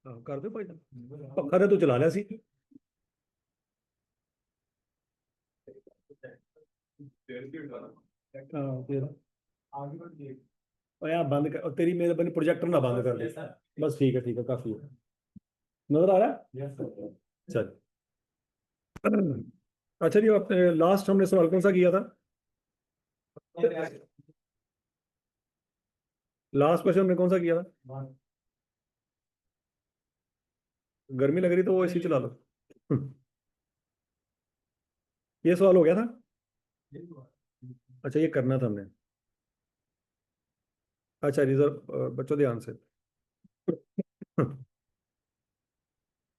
हाँ कर दो भाई, पक्का ने तो चला लिया सी। हाँ फिर और यहाँ बंद कर, और तेरी मेरे बने प्रोजेक्टर ना बंद कर दे। बस ठीक है काफी है। नजर आ रहा है। चल। अच्छा जी, आप लास्ट हमने सवाल कौन सा किया था? लास्ट क्वेश्चन हमने कौन सा किया था? गर्मी लग रही तो वो एसी चला लो। ये सवाल हो गया था। अच्छा ये करना था हमने। अच्छा रिजर्व, बच्चों ध्यान से।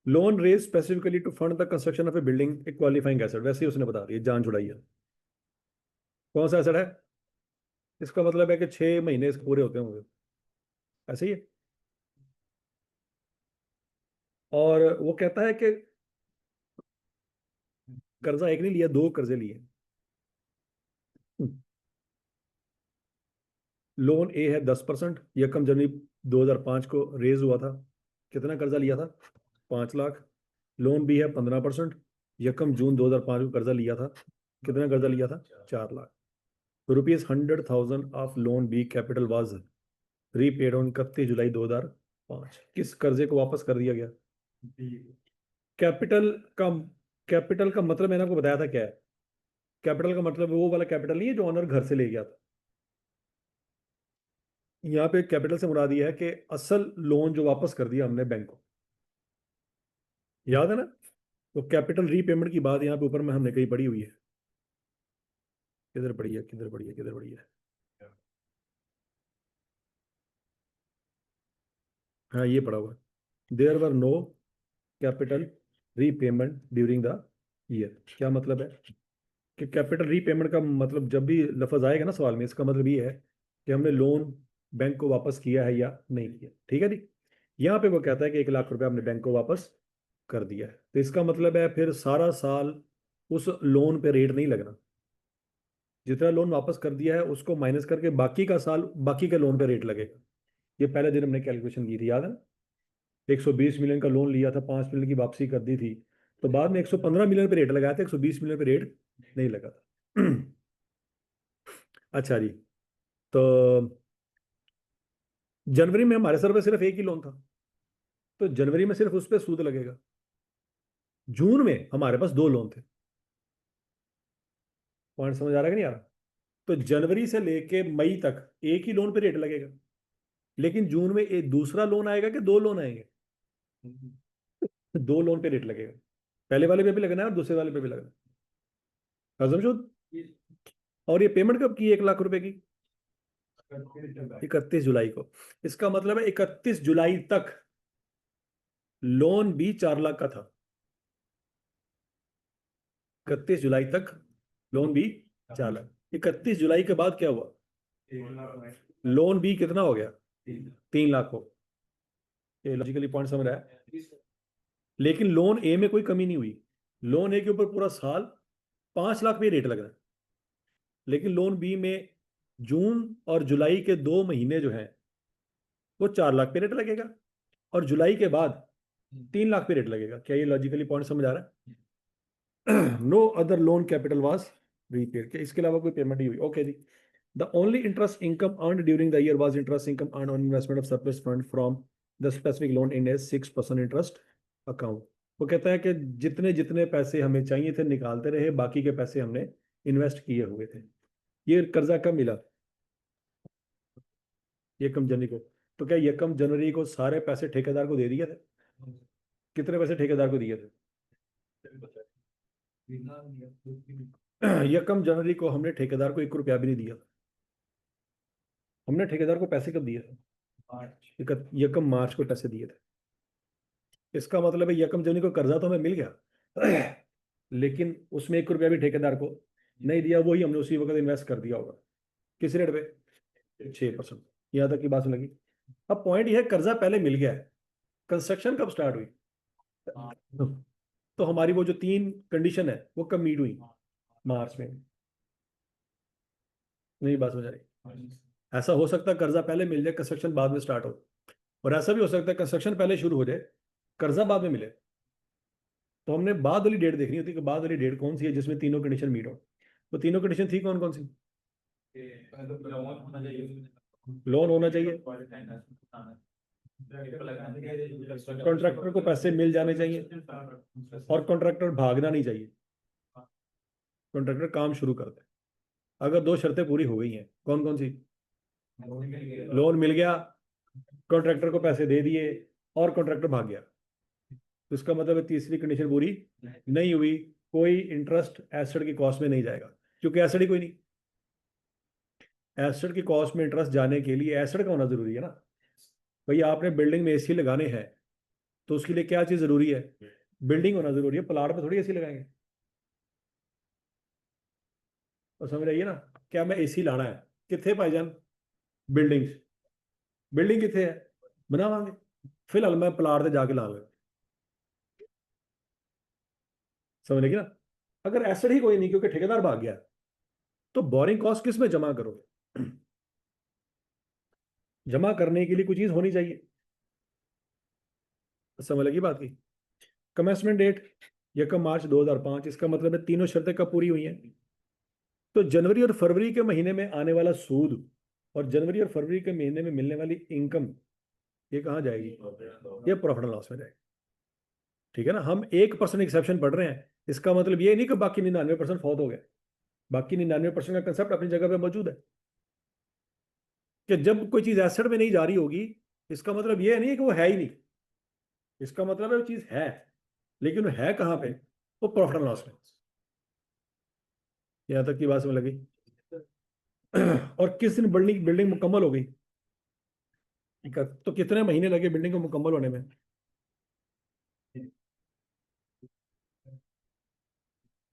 Loan raised specifically to fund the construction of a building a qualifying asset, वैसे ही उसने बता दिया, जान छुड़ाई है। कौन सा एसेट है? इसका मतलब है कि 6 महीने इसके पूरे होते होंगे। ऐसे ही है। और वो कहता है कि कर्जा एक नहीं लिया, 2 कर्जे लिए। लोन ए है 10%, यकम जनवरी 2005 को रेज हुआ था। कितना कर्जा लिया था? 5 लाख। लोन बी है 15%, यकम जून 2005 को कर्जा लिया था। कितना कर्जा लिया था? 4 लाख। ₹100,000 of loan B capital was repaid on 31 July 2005। किस कर्जे को वापस कर दिया गया? कैपिटल का कैपिटल का मतलब मैंने आपको बताया था क्या है। कैपिटल का मतलब वो वाला कैपिटल नहीं है जो ऑनर घर से ले गया था। यहाँ पे कैपिटल से मुराद ये है कि असल लोन जो वापस कर दिया हमने बैंक को। याद है ना? तो कैपिटल रीपेमेंट की बात यहाँ पे ऊपर में हमने कहीं पढ़ी हुई है। किधर पढ़ी है, किधर पढ़ी है, किधर पढ़ी है? हाँ ये पढ़ा हुआ है। There were no capital repayment during the year. क्या मतलब है कि कैपिटल रीपेमेंट का मतलब जब भी लफज आएगा ना सवाल में, इसका मतलब ये है कि हमने लोन बैंक को वापस किया है या नहीं किया। ठीक है जी। यहाँ पे वो कहता है कि 1 लाख रुपया हमने बैंक को वापस कर दिया है, तो इसका मतलब है फिर सारा साल उस लोन पे रेट नहीं लगना। जितना लोन वापस कर दिया है उसको माइनस करके बाकी का साल बाकी के लोन पे रेट लगेगा। ये पहले दिन हमने कैलकुलेशन की थी, याद है ना? 120 मिलियन का लोन लिया था, 5 मिलियन की वापसी कर दी थी, तो बाद में 115 मिलियन पे रेट लगाया था, 120 मिलियन पे रेट नहीं लगा था। अच्छा जी। तो जनवरी में हमारे सर पे सिर्फ एक ही लोन था, तो जनवरी में सिर्फ उस पर सूद लगेगा। जून में हमारे पास 2 लोन थे। पॉइंट समझ आ रहा है कि नहीं आ रहा? तो जनवरी से लेके मई तक एक ही लोन पे रेट लगेगा, लेकिन जून में एक दूसरा लोन आएगा कि 2 लोन आएंगे? 2 लोन पे रेट लगेगा। पहले वाले पे भी लगना है और दूसरे वाले पे भी लगना है। हजमशुद। और ये पेमेंट कब की 1 लाख रुपए की? 31 जुलाई को। इसका मतलब है 31 जुलाई तक लोन भी 4 लाख का था। 31 जुलाई तक लोन भी 4 लाख। 31 जुलाई के बाद क्या हुआ? लोन भी कितना हो गया? 3 लाख हो। ये लॉजिकली पॉइंट समझ रहा है? लेकिन लोन ए में कोई कमी नहीं हुई। लोन ए के ऊपर पूरा साल 5 लाख पे रेट लग रहा है, लेकिन लोन बी में जून और जुलाई के 2 महीने जो हैं वो 4 लाख पे रेट लगेगा, और जुलाई के बाद 3 लाख पे रेट लगेगा। क्या ये लॉजिकली पॉइंट समझ आ रहा है? No other loan capital was repaid, के इसके अलावा कोई पेमेंट नहीं हुई। ओके जी। The only interest income earned during the year was interest income earn on investment of surplus fund from the specific loan in a 6% interest account. वो कहता है कि जितने जितने पैसे हमें चाहिए थे निकालते रहे, बाकी के पैसे हमने इन्वेस्ट किए हुए थे। ये कर्जा कब मिला? यकम जनवरी को। तो क्या यकम जनवरी को सारे पैसे ठेकेदार को दे दिए थे? कितने पैसे ठेकेदार को दिए थे? यकम जनवरी को हमने ठेकेदार को 1 रुपया भी नहीं दिया। हमने ठेकेदार को पैसे कब दिए थे? यकम मार्च को पैसे दिए थे। इसका मतलब है यकम जनवरी को कर्जा तो हमें मिल गया, लेकिन उसमें 1 रुपया भी ठेकेदार को नहीं दिया, वही हमने उसी वक्त इन्वेस्ट कर दिया होगा। किस रेट पे? 6%। यहाँ तक की बात लगी। अब पॉइंट यह है, कर्जा पहले मिल गया है, कंस्ट्रक्शन कब स्टार्ट हुई? तो हमारी वो जो 3 कंडीशन है वो कब मीट हुई? मार्च में। नहीं बात समझ आ रही? ऐसा हो सकता है कर्जा पहले मिल जाए, कंस्ट्रक्शन बाद में स्टार्ट हो। और ऐसा भी हो सकता है कंस्ट्रक्शन पहले शुरू हो जाए, कर्जा बाद में मिले। तो हमने बाद वाली डेट देखनी होती है कि बाद वाली डेट कौन सी है जिसमें तीनों कंडीशन मीट हो। तो तीनों कंडीशन थी कौन कौन सी? लोन होना चाहिए, कॉन्ट्रैक्टर को पैसे मिल जाने चाहिए, और कॉन्ट्रैक्टर भागना नहीं चाहिए। कॉन्ट्रैक्टर काम शुरू कर दे। अगर दो शर्तें पूरी हो गई हैं, कौन कौन सी? लोन मिल गया, कॉन्ट्रैक्टर को पैसे दे दिए, और कॉन्ट्रैक्टर भाग गया, तो इसका मतलब है तीसरी कंडीशन पूरी नहीं हुई। कोई इंटरेस्ट एसेट की कॉस्ट में नहीं जाएगा, क्योंकि एसेट ही कोई नहीं। एसेट की कॉस्ट में इंटरेस्ट जाने के लिए एसेट का होना जरूरी है ना। भैया आपने बिल्डिंग में एसी लगाने हैं, तो उसके लिए क्या चीज जरूरी है? बिल्डिंग होना जरूरी है। प्लाट पे थोड़ी एसी लगाएंगे। और समझ रही है ना? क्या मैं एसी लाना है, कितने भाईजान? बिल्डिंग, बिल्डिंग कितने है, बनावांगे। फिलहाल मैं प्लाट से जाके ला लूंगा। समझ लगी ना? अगर एसेट ही कोई नहीं क्योंकि ठेकेदार भाग गया, तो बोरिंग कॉस्ट किस में जमा करोगे? जमा करने के लिए कोई चीज होनी चाहिए। समझ लगी बात की? कमेंसमेंट डेट 1 मार्च 2005, इसका मतलब है तीनों शर्तें कब पूरी हुई हैं? तो जनवरी और फरवरी के महीने में आने वाला सूद और जनवरी और फरवरी के महीने में मिलने वाली इनकम, ये कहाँ जाएगी? ये प्रॉफिट एंड लॉस में जाएगी। ठीक है ना? हम 1% एक्सेप्शन पढ़ रहे हैं, इसका मतलब ये नहीं कि बाकी 99% फौत हो गए। बाकी 99% का कंसेप्ट अपनी जगह पे मौजूद है। कि जब कोई चीज एसेट में नहीं जा रही होगी, इसका मतलब ये नहीं है कि वो है ही नहीं। इसका मतलब है वो चीज है, लेकिन वो है कहाँ पे? वो प्रॉफिट एंड लॉस में। यहाँ तक की बात समझ लगी? और किस दिन बिल्डिंग बिल्डिंग मुकम्मल हो गई? तो कितने महीने लगे बिल्डिंग को मुकम्मल होने में?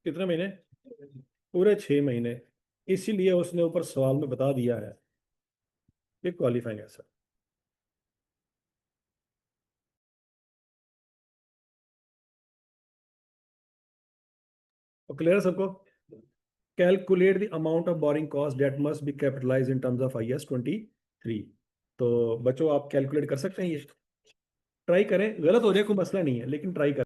कितने महीने? पूरे 6 महीने। इसीलिए उसने ऊपर सवाल में बता दिया है कि क्वालिफाइंग है सर। तो क्लियर है सबको? Calculate the amount of borrowing cost that must be capitalise in terms of IS 23। तो बच्चों आप कैलकुलेट कर सकते हैं ये? ट्राई करें, गलत हो जाए कोई मसला नहीं है, लेकिन ट्राई करें।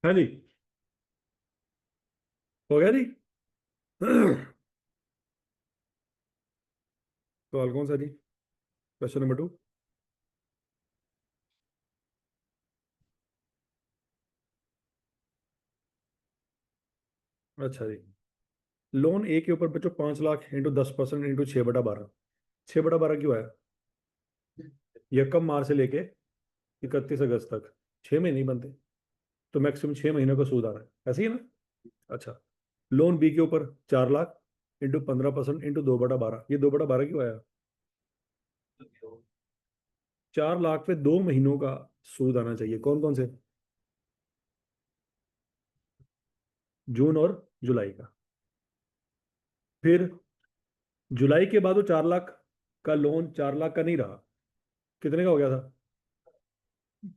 हाँ जी, हो गया जी। सवाल कौन सा जी? Question number 2। अच्छा जी, लोन ए के ऊपर बच्चों 5 लाख इंटू 10% इंटू 6/12। 6/12 क्यों आया? यह कब मार्च से लेके 31 अगस्त तक 6 महीने ही बनते, तो मैक्सिमम 6 महीने का सूद आ रहा है, ऐसे ही है ना? अच्छा, लोन बी के ऊपर 4 लाख इंटू 15% इंटू 2/12, ये 2/12 क्यों आया? 4 लाख पे 2 महीनों का सूद आना चाहिए, कौन कौन से? जून और जुलाई का। फिर जुलाई के बाद वो 4 लाख का लोन 4 लाख का नहीं रहा, कितने का हो गया था?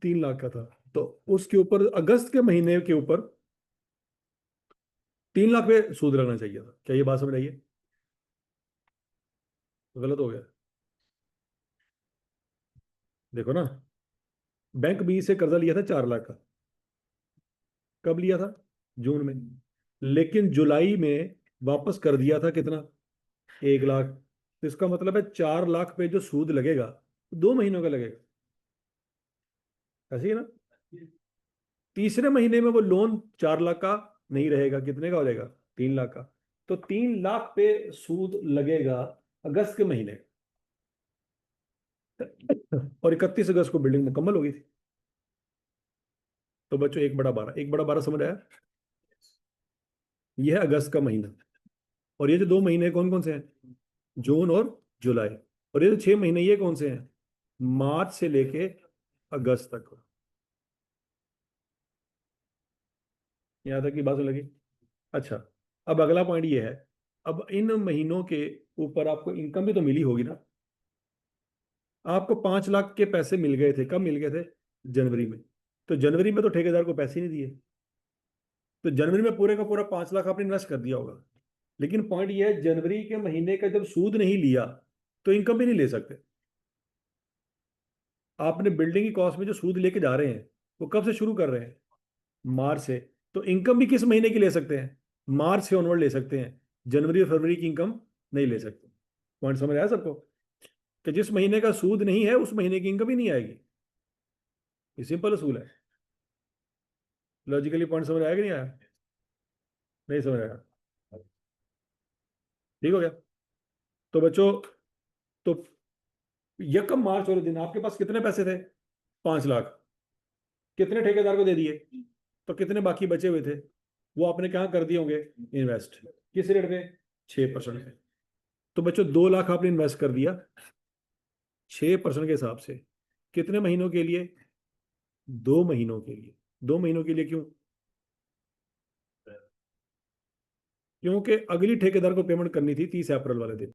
3 लाख का था। तो उसके ऊपर अगस्त के महीने के ऊपर 3 लाख पे सूद लगना चाहिए था, क्या ये बात समझ आइए? गलत हो गया। देखो ना, बैंक बी से कर्जा लिया था 4 लाख का, कब लिया था? जून में। लेकिन जुलाई में वापस कर दिया था कितना? 1 लाख। तो इसका मतलब है 4 लाख पे जो सूद लगेगा 2 महीनों का लगेगा, ऐसे ही ना? तीसरे महीने में वो लोन 4 लाख का नहीं रहेगा, कितने का हो जाएगा? 3 लाख का। तो 3 लाख पे सूद लगेगा अगस्त के महीने, और 31 अगस्त को बिल्डिंग मुकम्मल हो गई थी। तो बच्चों 1/12, 1/12 समझ आया? यह है अगस्त का महीना। और ये जो 2 महीने कौन कौन से हैं? जून और जुलाई। और ये जो 6 महीने ये कौन से हैं? मार्च से लेके अगस्त तक। यहाँ तक की बात लगी? अच्छा, अब अगला पॉइंट ये है, अब इन महीनों के ऊपर आपको इनकम भी तो मिली होगी ना? आपको 5 लाख के पैसे मिल गए थे, कब मिल गए थे? जनवरी में। तो जनवरी में तो ठेकेदार को पैसे नहीं दिए, तो जनवरी में पूरे का पूरा 5 लाख आपने इन्वेस्ट कर दिया होगा। लेकिन पॉइंट ये है, जनवरी के महीने का जब सूद नहीं लिया तो इनकम भी नहीं ले सकते। आपने बिल्डिंग की कॉस्ट में जो सूद लेके जा रहे हैं वो कब से शुरू कर रहे हैं? मार्च से। तो इनकम भी किस महीने की ले सकते हैं? मार्च से ऑनवर्ड ले सकते हैं, जनवरी और फरवरी की इनकम नहीं ले सकते। पॉइंट समझ आया सबको? कि जिस महीने का सूद नहीं है उस महीने की इनकम ही नहीं आएगी। ये सिंपल असूल है। लॉजिकली पॉइंट समझ आया कि नहीं आया? नहीं समझ आया? ठीक हो गया। तो बच्चों, तो यकम मार्च वाले दिन आपके पास कितने पैसे थे? 5 लाख। कितने ठेकेदार को दे दिए? तो कितने बाकी बचे हुए थे? वो आपने क्या कर दिए होंगे? इन्वेस्ट। किस रेट पे? 6% पे। तो बच्चों 2 लाख आपने इन्वेस्ट कर दिया 6% के हिसाब से, कितने महीनों के लिए? 2 महीनों के लिए। 2 महीनों के लिए क्यों? क्योंकि अगली ठेकेदार को पेमेंट करनी थी 30 अप्रैल वाले दिन।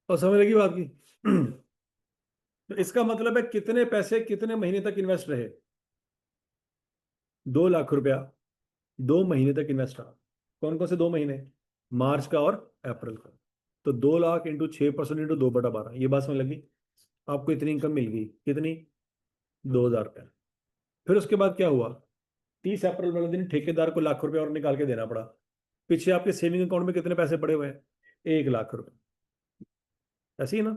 और समझ लगी बात की? तो इसका मतलब है कितने पैसे कितने महीने तक इन्वेस्ट रहे? 2 लाख रुपया 2 महीने तक इन्वेस्ट रहा। कौन कौन से 2 महीने? मार्च का और अप्रैल का। तो 2 लाख इंटू 6% इंटू 2/12, ये बात समझ लगी? आपको इतनी इनकम मिल गई, कितनी? 2,000 रुपया। फिर उसके बाद क्या हुआ? 30 अप्रैल वाले दिन ठेकेदार को लाख रुपया और निकाल के देना पड़ा। पीछे आपके सेविंग अकाउंट में कितने पैसे पड़े हुए हैं? 1 लाख रुपए। ऐसे ही ना?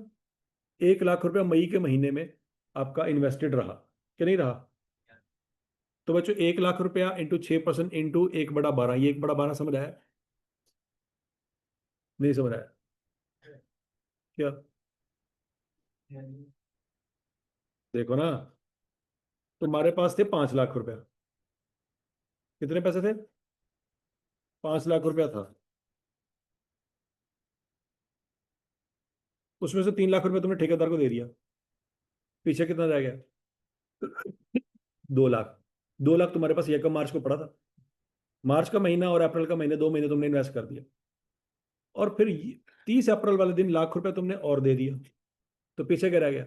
1 लाख रुपया मई के महीने में आपका इन्वेस्टेड रहा कि नहीं रहा? तो बच्चों 1 लाख रुपया इंटू 6% इंटू 1/12, ये 1/12 समझ आया? नहीं समझ आया क्या? देखो ना, तुम्हारे पास थे 5 लाख रुपया। कितने पैसे थे? 5 लाख रुपया था। उसमें से 3 लाख रुपया तुमने ठेकेदार को दे दिया। पीछे कितना रह गया? 2 लाख। 2 लाख तुम्हारे पास ये कम मार्च को पड़ा था। मार्च का महीना और अप्रैल का महीने, 2 महीने तुमने इन्वेस्ट कर दिया। और फिर 30 अप्रैल वाले दिन लाख रुपया तुमने और दे दिया। तो पीछे क्या रह गया?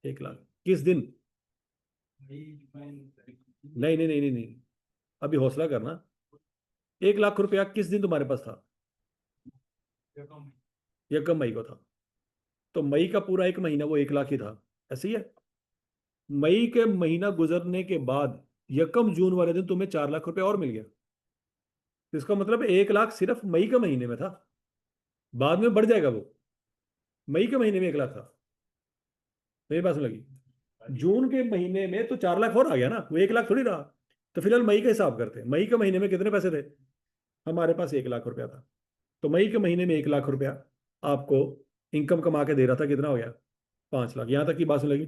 1 लाख। किस दिन? नहीं नहीं नहीं नहीं नहीं, अभी हौसला करना। 1 लाख रुपया किस दिन तुम्हारे पास था? 1 मई को था। तो मई का पूरा एक महीना वो 1 लाख ही था। ऐसे ही है। मई के महीना गुजरने के बाद 1 जून वाले दिन तुम्हें 4 लाख रुपया और मिल गया। तो इसका मतलब 1 लाख सिर्फ मई के महीने में था। बाद में बढ़ जाएगा वो। मई के महीने में 1 लाख था। मेरी बात सुन लगी? जून के महीने में तो 4 लाख और आ गया ना, वो 1 लाख थोड़ी रहा। तो फिलहाल मई का हिसाब करते हैं। मई के महीने में कितने पैसे थे? हमारे पास 1 लाख रुपया था। तो मई के महीने में 1 लाख रुपया आपको इनकम कमा के दे रहा था। कितना हो गया? 5 लाख। यहां तक की बात सुन लगी?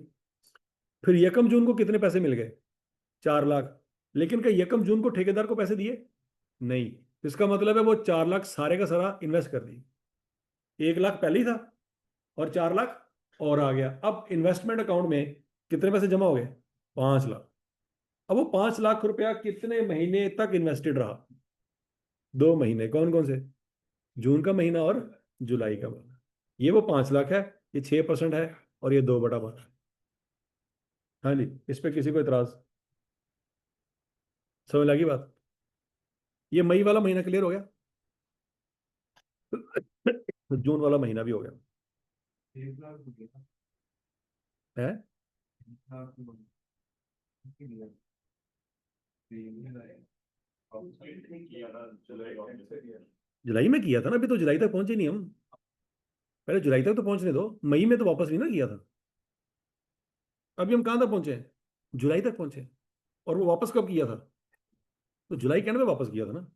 फिर यकम जून को कितने पैसे मिल गए? 4 लाख। लेकिन क्या यकम जून को ठेकेदार को पैसे दिए? नहीं। तो इसका मतलब है वो 4 लाख सारे का सारा इन्वेस्ट कर दिए। 1 लाख पहले ही था और 4 लाख और आ गया। अब इन्वेस्टमेंट अकाउंट में कितने पैसे जमा हो गए? 5 लाख। अब वो 5 लाख रुपया कितने महीने तक इन्वेस्टेड रहा? 2 महीने। कौन कौन से? जून का महीना और जुलाई का महीना। ये वो 5 लाख है। ये 6% है। और ये 2/12। हाँ जी, इस पे किसी को इतराज? समझ लगी बात? ये मई वाला महीना क्लियर हो गया। जून वाला महीना भी हो गया है। जुलाई में किया था ना, अभी तो जुलाई तक पहुंचे नहीं हम। पहले जुलाई तक तो पहुंचने दो। मई में तो वापस नहीं ना किया था। अभी हम कहाँ तक पहुंचे हैं? जुलाई तक पहुंचे। और वो वापस कब किया था? तो जुलाई के एंड में वापस किया था ना।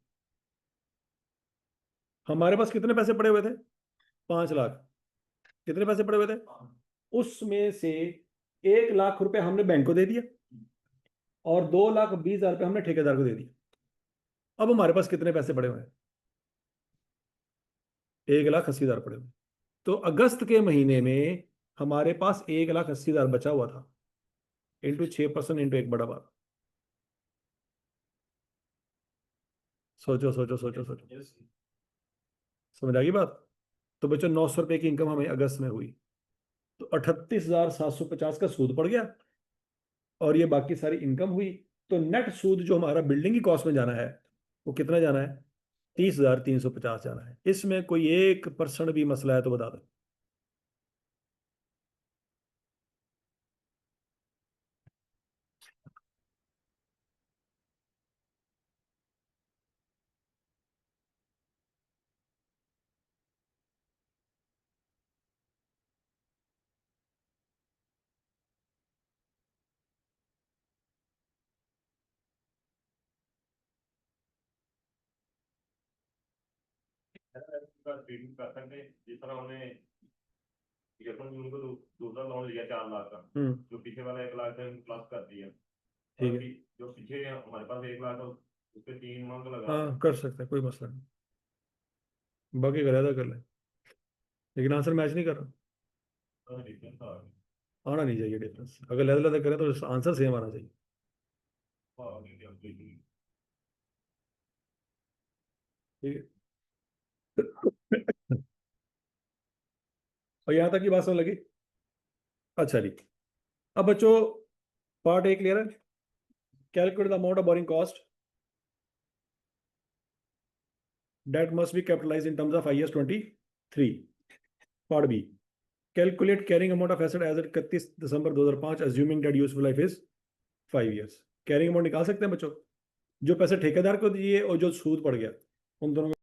हमारे पास कितने पैसे पड़े हुए थे? 5 लाख। कितने पैसे पड़े हुए थे? उसमें से 1 लाख रुपए हमने बैंक को दे दिया और 2,20,000 रुपये हमने ठेकेदार को दे दिया। अब हमारे पास कितने पैसे पड़े हुए हैं? 1,80,000 पड़े हुए हैं। तो अगस्त के महीने में हमारे पास 1,80,000 बचा हुआ था। Into 6% into 1/12। सोचो सोचो सोचो सोचो। समझ आ गई बात? तो बच्चों 900 रुपए की इनकम हमें अगस्त में हुई। तो 38,750 का सूद पड़ गया। और ये बाकी सारी इनकम हुई। तो नेट सूद जो हमारा बिल्डिंग की कॉस्ट में जाना है, वो कितना जाना है? 30,350 जाना है। इसमें कोई 1% भी मसला है तो बता दो। ट्रीटमेंट कर सकते हैं जिस तरह हमने यशवंत जी उनको दूसरा लोन लिया 4 लाख का, जो पीछे वाला 1 लाख का प्लस कर दिया। ठीक और है। जो पीछे हमारे पास 1 लाख है उस पे 3 मंथ लगा हाँ सकते कर हैं। सकते हैं, कोई मसला नहीं। बाकी गलत कर ले। लेकिन आंसर मैच नहीं कर रहा। तो डिफरेंस आ गया। आना नहीं चाहिए डिफरेंस। अगर लहदा लहदा करें तो आंसर सेम आना चाहिए। ठीक है। और यहाँ तक की बात समझ लगी? अच्छा जी। अब बच्चों, पार्ट ए क्लियर है? Calculate the amount of borrowing cost that must be capitalise in terms of IAS 23। Part B, calculate carrying amount of asset as at 31 December 2005 assuming that useful life is 5 years। Carrying amount निकाल सकते हैं बच्चों? जो पैसे ठेकेदार को दिए और जो सूद पड़ गया, उन दोनों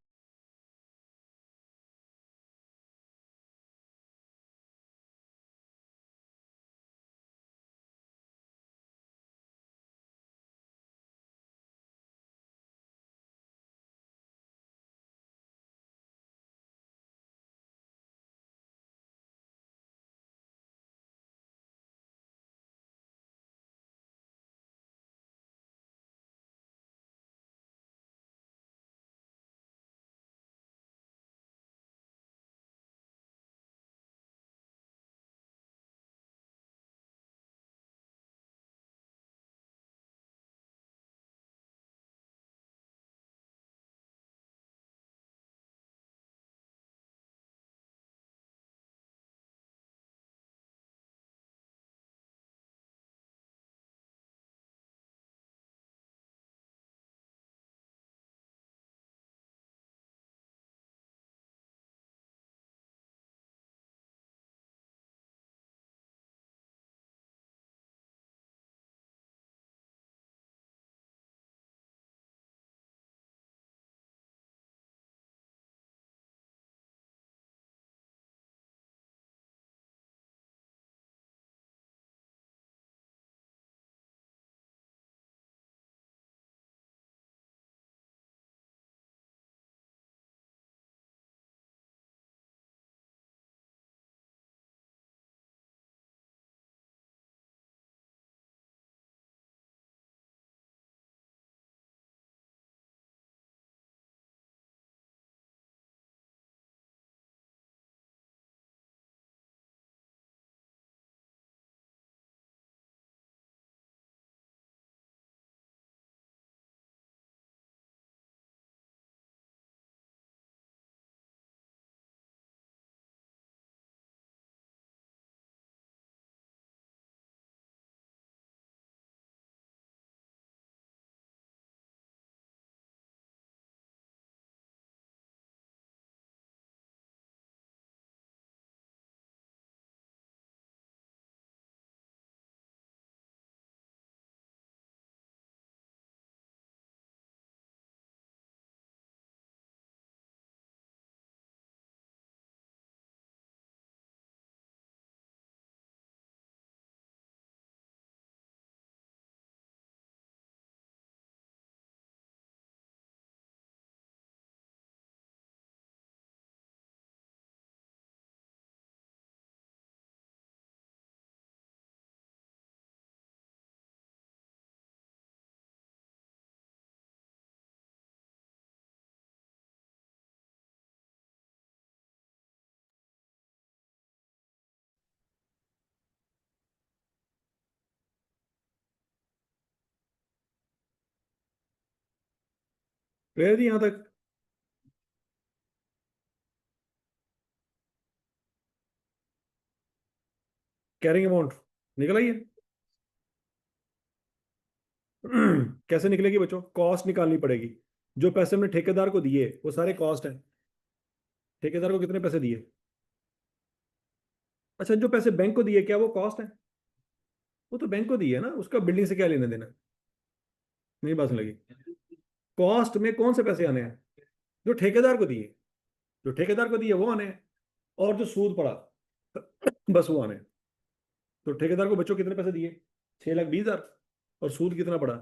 क्लियर जी यहां तक? कैरिंग अमाउंट निकल आई है। कैसे निकलेगी बच्चों? कॉस्ट निकालनी पड़ेगी। जो पैसे हमने ठेकेदार को दिए वो सारे कॉस्ट हैं। ठेकेदार को कितने पैसे दिए? अच्छा, जो पैसे बैंक को दिए क्या वो कॉस्ट है? वो तो बैंक को दिए ना, उसका बिल्डिंग से क्या लेना देना? मेरी बात सुन लगी। कॉस्ट में कौन से पैसे आने हैं? जो ठेकेदार को दिए। जो ठेकेदार को दिए वो आने हैं। और जो सूद पड़ा बस वो आने हैं। तो ठेकेदार को बच्चों कितने पैसे दिए? 6,20,000। और सूद कितना पड़ा?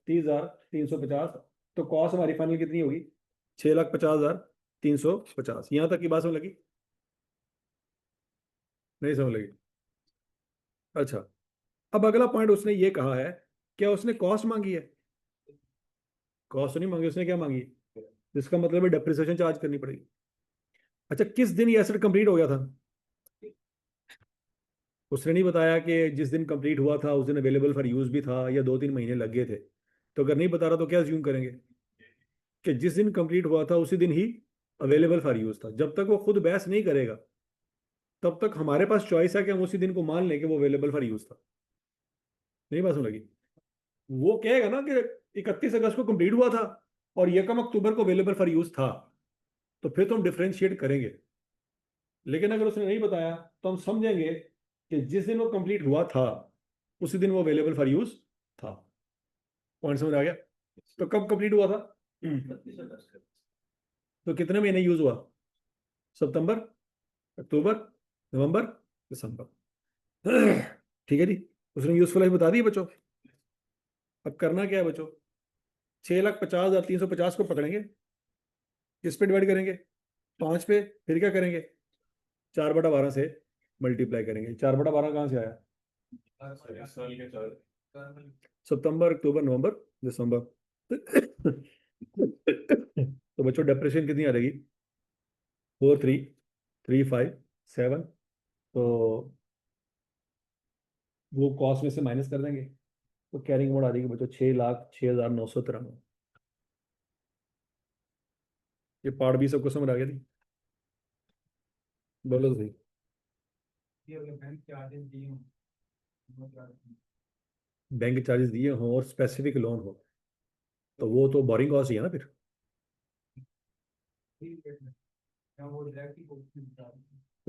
30,350। तो कॉस्ट हमारी फाइनल कितनी होगी? 6,50,350। यहां तक की बात समझ लगी? नहीं समझ लगी? अच्छा, अब अगला पॉइंट उसने ये कहा है, क्या उसने कॉस्ट मांगी है? कॉस्ट नहीं मांगी, उसने क्या मांगी? जिसका मतलब है डेप्रिसिएशन चार्ज करनी पड़ेगी। अच्छा, किस दिन ये एसेट कंप्लीट हो गया था? उसने नहीं बताया कि जिस दिन कंप्लीट हुआ था उस दिन अवेलेबल फॉर यूज भी था या 2-3 महीने लग गए थे। तो अगर नहीं बता रहा तो क्या ज्यूम करेंगे कि जिस दिन कंप्लीट हुआ था उसी दिन ही अवेलेबल फॉर यूज था? जब तक वो खुद बहस नहीं करेगा तब तक हमारे पास चॉइस है कि हम उसी दिन को मान लें कि वो अवेलेबल फॉर यूज था। नहीं बात सुन लगी? वो कहेगा ना कि 31 अगस्त को कंप्लीट हुआ था और 1 अक्टूबर को अवेलेबल फॉर यूज था, तो फिर तो हम डिफ्रेंशिएट करेंगे। लेकिन अगर उसने नहीं बताया तो हम समझेंगे कि जिस दिन वो कंप्लीट हुआ था उसी दिन वो अवेलेबल फॉर यूज था। पॉइंट समझ आ गया? तो कब कंप्लीट हुआ था? 31 अगस्त। तो कितने महीने यूज हुआ? सितंबर, अक्टूबर, नवंबर, दिसंबर। ठीक है जी। उसने यूजफुल लाइफ बता दी बच्चों। अब करना क्या है बच्चों? 6,50,350 को पकड़ेंगे। किस पे डिवाइड करेंगे? 5 पे। फिर क्या करेंगे? 4/12 से मल्टीप्लाई करेंगे। 4/12 कहाँ से आया? सितंबर, अक्टूबर, नवंबर, दिसंबर। तो बच्चों डेप्रेशन कितनी आ जाएगी? 4,3,3,5,7। तो वो कॉस्ट में से माइनस कर देंगे तो कैरिंग अमाउंट आ जाएगी बच्चों 6,06,993। ये पार्ट भी सबको समझ आ गया थी? बोलो तो सही। बैंक चार्जेस दिए हों और स्पेसिफिक लोन हो तो वो तो बोरिंग कॉस्ट ही है ना फिर। वो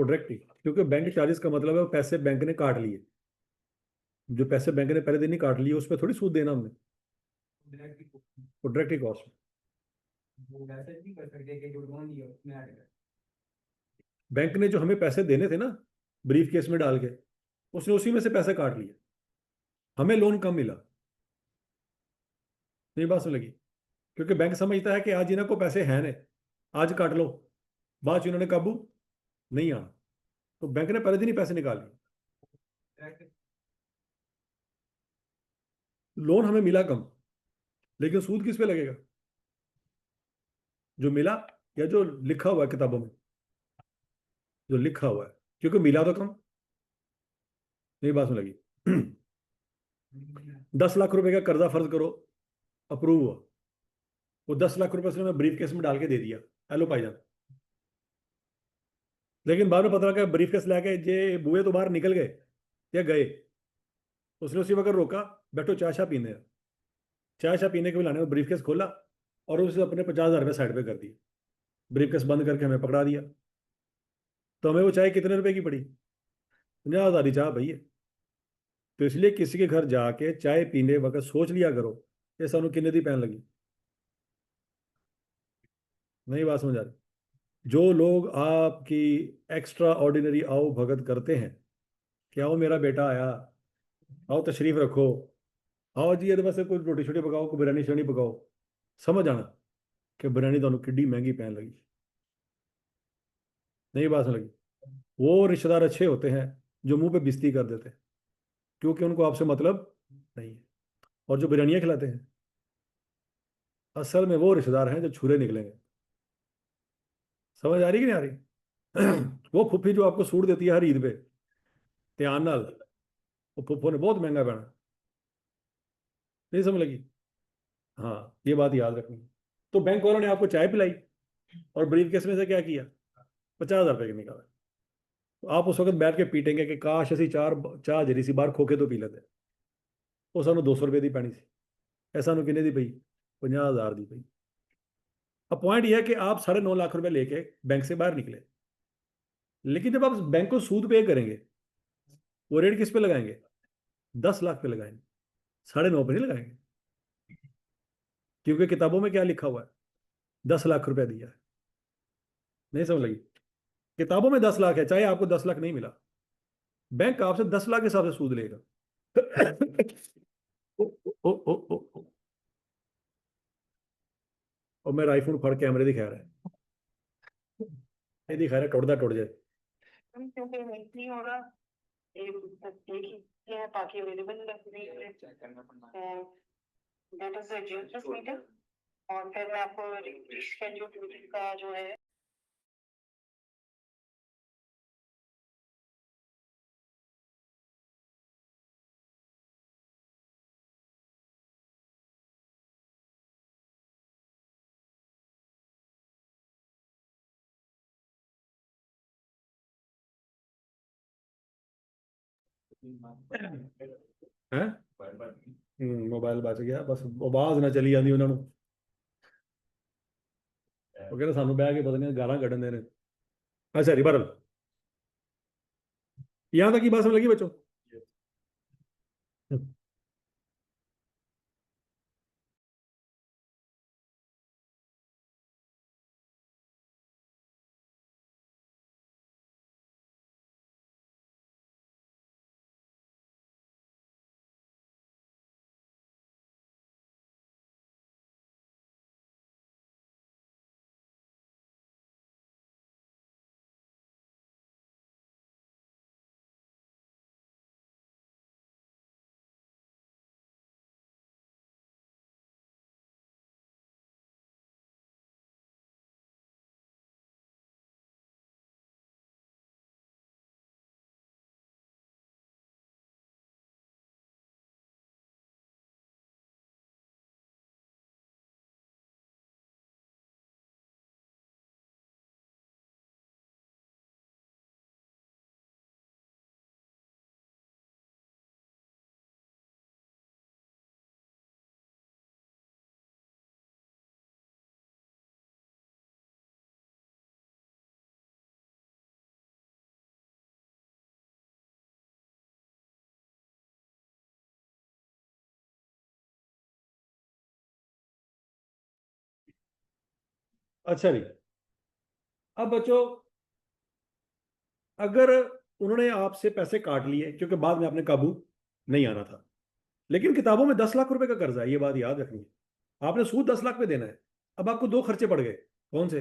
डायरेक्ट ही, क्योंकि बैंक चार्जेस का मतलब है वो पैसे बैंक ने काट लिए। जो पैसे बैंक ने पहले दिन ही काट लिए उस पर थोड़ी सूद देना हमने। वो डायरेक्ट ही कॉस्ट। बैंक ने जो हमें पैसे देने थे ना ब्रीफ केस में डाल के, उसने उसी में से पैसे काट लिए। हमें लोन कम मिला। नहीं बात सुन लगी? क्योंकि बैंक समझता है कि आज इन्हों को पैसे हैं ने, आज काट लो, बाद में इन्होंने काबू नहीं आना। तो बैंक ने पहले दिन ही पैसे निकाल लिए। लोन हमें मिला कम, लेकिन सूद किस पे लगेगा? जो मिला या जो लिखा हुआ है किताबों में? जो लिखा हुआ है, क्योंकि मिला तो कम। नहीं बात सुन लगी? 10 लाख रुपए का कर्जा फर्ज करो अप्रूव हुआ। वो 10 लाख रुपए उसने मैं ब्रीफ केस में डाल के दे दिया, हेलो भाईजान। लेकिन बाद में पता लगा ब्रीफ केस लाके जे बुए तो बाहर निकल गए या गए। उसने उसी वक्त रोका, बैठो चाय शाह पीने। चाय शाह पीने के भी लाने ब्रीफ केस खोला और उसे अपने 50,000 रुपये साइड पे कर दिए। ब्रीफ केस बंद करके हमें पकड़ा दिया। तो हमें वो चाय कितने रुपए की पड़ी? 50,000 की चाय भैया। तो इसलिए किसी के घर जाके चाय पीने वक्त सोच लिया करो ये सानू किन्ने दी पैन लगी। नहीं बात समझ आ रही? जो लोग आपकी एक्स्ट्रा ऑर्डिनरी आओ भगत करते हैं कि आओ मेरा बेटा आया, आओ तशरीफ रखो, आओ जी ये बस कोई रोटी छोटी पकाओ, कोई बिरयानी शरणी पकाओ, समझ आना कि बिरयानी तो किड्डी महंगी पैन लगी। नहीं बात समझ लगी? वो रिश्तेदार अच्छे होते हैं जो मुंह पे बिस्ती कर देते हैं क्योंकि उनको आपसे मतलब नहीं है। और जो बिरयानियाँ खिलाते हैं असल में वो रिश्तेदार हैं जो छुरे निकलेंगे। समझ आ रही कि नहीं आ रही? वो फुफ्फी जो आपको सूट देती है हर ईद पे, ध्यान नाल, वो फुफ्फो ने बहुत महंगा पहना। नहीं समझ लगी? हाँ, ये बात याद रखनी। तो बैंक वालों ने आपको चाय पिलाई और ब्रीफ केस में से क्या किया, 50,000 रुपये के निकाला। तो आप उस वक्त बैठ के पीटेंगे कि काश ऐसी चार चाह जरी सी बाहर खोके तो पी लेते। वो सानू 200 रुपये दी पैनी सी, ऐसा किन्ने दी पई, 50,000 दी पई। अब पॉइंट यह है कि आप 9.5 लाख रुपए लेके बैंक से बाहर निकले, लेकिन जब आप बैंक को सूद पे करेंगे, वो रेट किस पे लगाएंगे, 10 लाख पे लगाएंगे, 9.5 पे नहीं लगाएंगे। क्योंकि किताबों में क्या लिखा हुआ है, 10 लाख रुपया दिया है। नहीं समझ लगी, किताबों में 10 लाख है, चाहे आपको 10 लाख नहीं मिला, बैंक आपसे 10 लाख के हिसाब से सूद लेगा। ओ, ओ, ओ, ओ, ओ, और मेरा आईफोन फड़ कैमरे दिखा रहा है, ये दिखा रहा है टुटदा टुट जाए। क्योंकि वेट नहीं हो रहा, एक एक ही है ताकि अवेलेबल चेक करना पड़ना, that is the just metre. और फिर मैं आपको रिशेड्यूल का जो है हैं, मोबाइल बच गया, बस आवाज ना चली जाती उन्होंने, वो कहते सानू बह के पता नहीं गाला कढ़न दे ने। अच्छा रिबरल, यहाँ तक की बात समझ लगी बच्चों। अच्छा जी, अब बच्चों, अगर उन्होंने आपसे पैसे काट लिए क्योंकि बाद में आपने काबू नहीं आना था, लेकिन किताबों में 10 लाख रुपए का कर्जा है, ये बात याद रखनी है। आपने सूद 10 लाख पे देना है। अब आपको दो खर्चे पड़ गए, कौन से,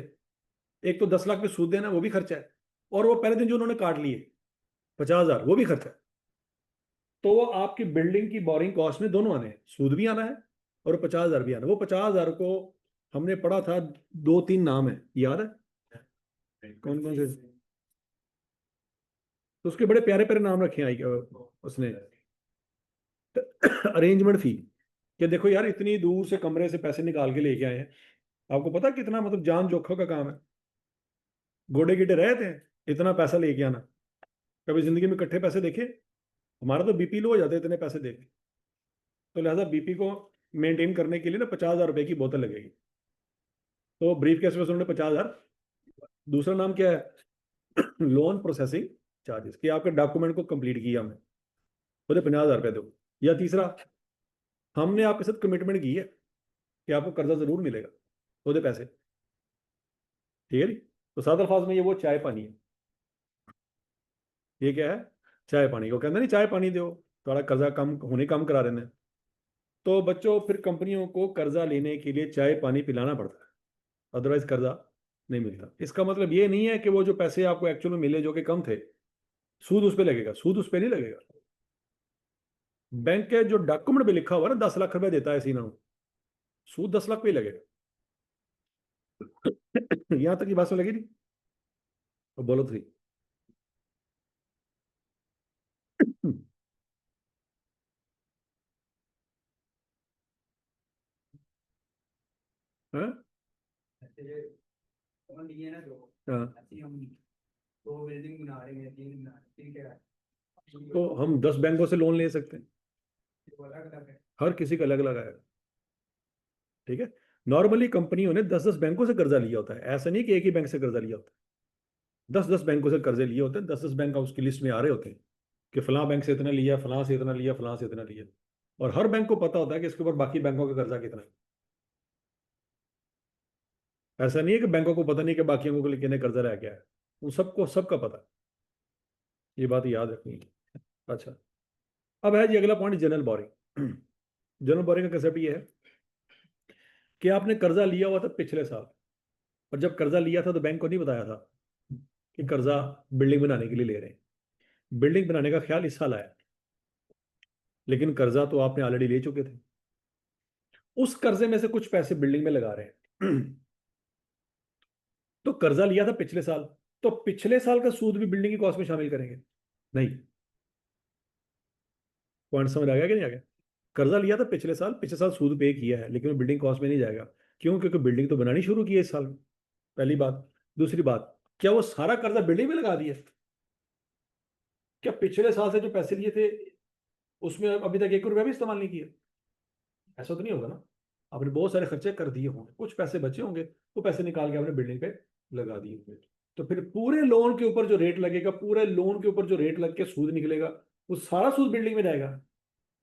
एक तो 10 लाख पे सूद देना, वो भी खर्चा है, और वो पहले दिन जो उन्होंने काट लिए 50,000, वो भी खर्चा है। तो वो आपकी बिल्डिंग की बोरिंग कॉस्ट में दोनों आने हैं, सूद भी आना है और 50,000 भी आना है। वो 50,000 को हमने पढ़ा था, 2-3 नाम है, याद है कौन कौन से, तो उसके बड़े प्यारे प्यारे नाम रखे हैं उसने। अरेंजमेंट फी, कि देखो यार इतनी दूर से कमरे से पैसे निकाल के लेके आए हैं, आपको पता कितना मतलब जान जोखों का काम है, गोडे गिडे रहे थे इतना पैसा लेके आना, कभी जिंदगी में इकट्ठे पैसे देखे, हमारा तो बीपी लो हो जाते इतने पैसे देके। तो लिहाजा बीपी को मेंटेन करने के लिए ना 50,000 रुपए की बोतल लगेगी। तो ब्रीफ केस में उन्होंने 50,000। दूसरा नाम क्या है, लोन प्रोसेसिंग चार्जेस, कि आपके डॉक्यूमेंट को कंप्लीट किया हमने, बोले 50,000 रुपए दो। या तीसरा, हमने आपके साथ कमिटमेंट की है कि आपको कर्जा जरूर मिलेगा, तो दे पैसे। ठीक है जी। तो सात अल्फाज में ये वो चाय पानी है, ये क्या है, चाय पानी को कहते नहीं चाय पानी दो, थोड़ा कर्जा कम होने कम करा रहे हैं। तो बच्चों फिर कंपनियों को कर्जा लेने के लिए चाय पानी पिलाना पड़ता है, अदरवाइज कर्जा नहीं मिलता। इसका मतलब ये नहीं है कि वो जो पैसे आपको एक्चुअल में मिले जो कि कम थे, सूद उस पर लगेगा, सूद उस पर नहीं लगेगा। बैंक के जो डॉक्यूमेंट पे लिखा हुआ ना 10 लाख रुपए देता है सीना, सूद 10 लाख पे ही लगेगा। यहां तक की बात समझ लगी नहीं, तो बोलो तो सही। हाँ? हाँ, हम 2 बिल्डिंग बना रहे हैं, 3 बना रहे हैं, ठीक है, तो हम 10 बैंकों से लोन ले सकते हैं, वो अलग-अलग है। हर किसी का अलग अलग आएगा। ठीक है, नॉर्मली कंपनियों ने 10-10 बैंकों से कर्जा लिया होता है, ऐसा नहीं कि एक ही बैंक से कर्जा लिया होता है। 10-10 बैंकों से कर्जे लिए होते हैं, 10-10 बैंक उसकी लिस्ट में आ रहे होते हैं कि फलां बैंक से इतना लिया, फलां से इतना लिया, फलां से इतना लिया, और हर बैंक को पता होता है कि इसके ऊपर बाकी बैंकों का कर्जा कितना है। ऐसा नहीं है कि बैंकों को पता नहीं कि बाकियों को कितने कर्जा रह गया है, उन सबको सबका पता है। ये बात याद रखनी है। अच्छा, अब है जी अगला point, general boring. General boring का कंसेप्ट ये है कि आपने कर्जा लिया हुआ था पिछले साल, और जब कर्जा लिया था तो बैंक को नहीं बताया था कि कर्जा बिल्डिंग बनाने के लिए ले रहे हैं, बिल्डिंग बनाने का ख्याल इस साल आया, लेकिन कर्जा तो आपने ऑलरेडी ले चुके थे। उस कर्जे में से कुछ पैसे बिल्डिंग में लगा रहे हैं। तो कर्जा लिया था पिछले साल, तो पिछले साल का सूद भी बिल्डिंग की कॉस्ट में शामिल करेंगे? नहीं। पॉइंट समझ आ गया कि नहीं आ गया? कर्जा लिया था पिछले साल सूद पे किया है, लेकिन वो बिल्डिंग कॉस्ट में नहीं जाएगा। क्यों? क्योंकि बिल्डिंग तो बनानी शुरू की है इस साल में, पहली बात। दूसरी बात, क्या वो सारा कर्जा बिल्डिंग में लगा दिया? क्या पिछले साल से जो पैसे लिए थे उसमें अभी तक 1 रुपया भी इस्तेमाल नहीं किया? ऐसा तो नहीं होगा ना। आपने बहुत सारे खर्चे कर दिए होंगे, कुछ पैसे बचे होंगे, वो पैसे निकाल के आपने बिल्डिंग पे लगा दिए होंगे। तो फिर पूरे लोन के ऊपर जो रेट लगेगा, पूरे लोन के ऊपर जो रेट लग के सूद निकलेगा, वो सारा सूद बिल्डिंग में जाएगा?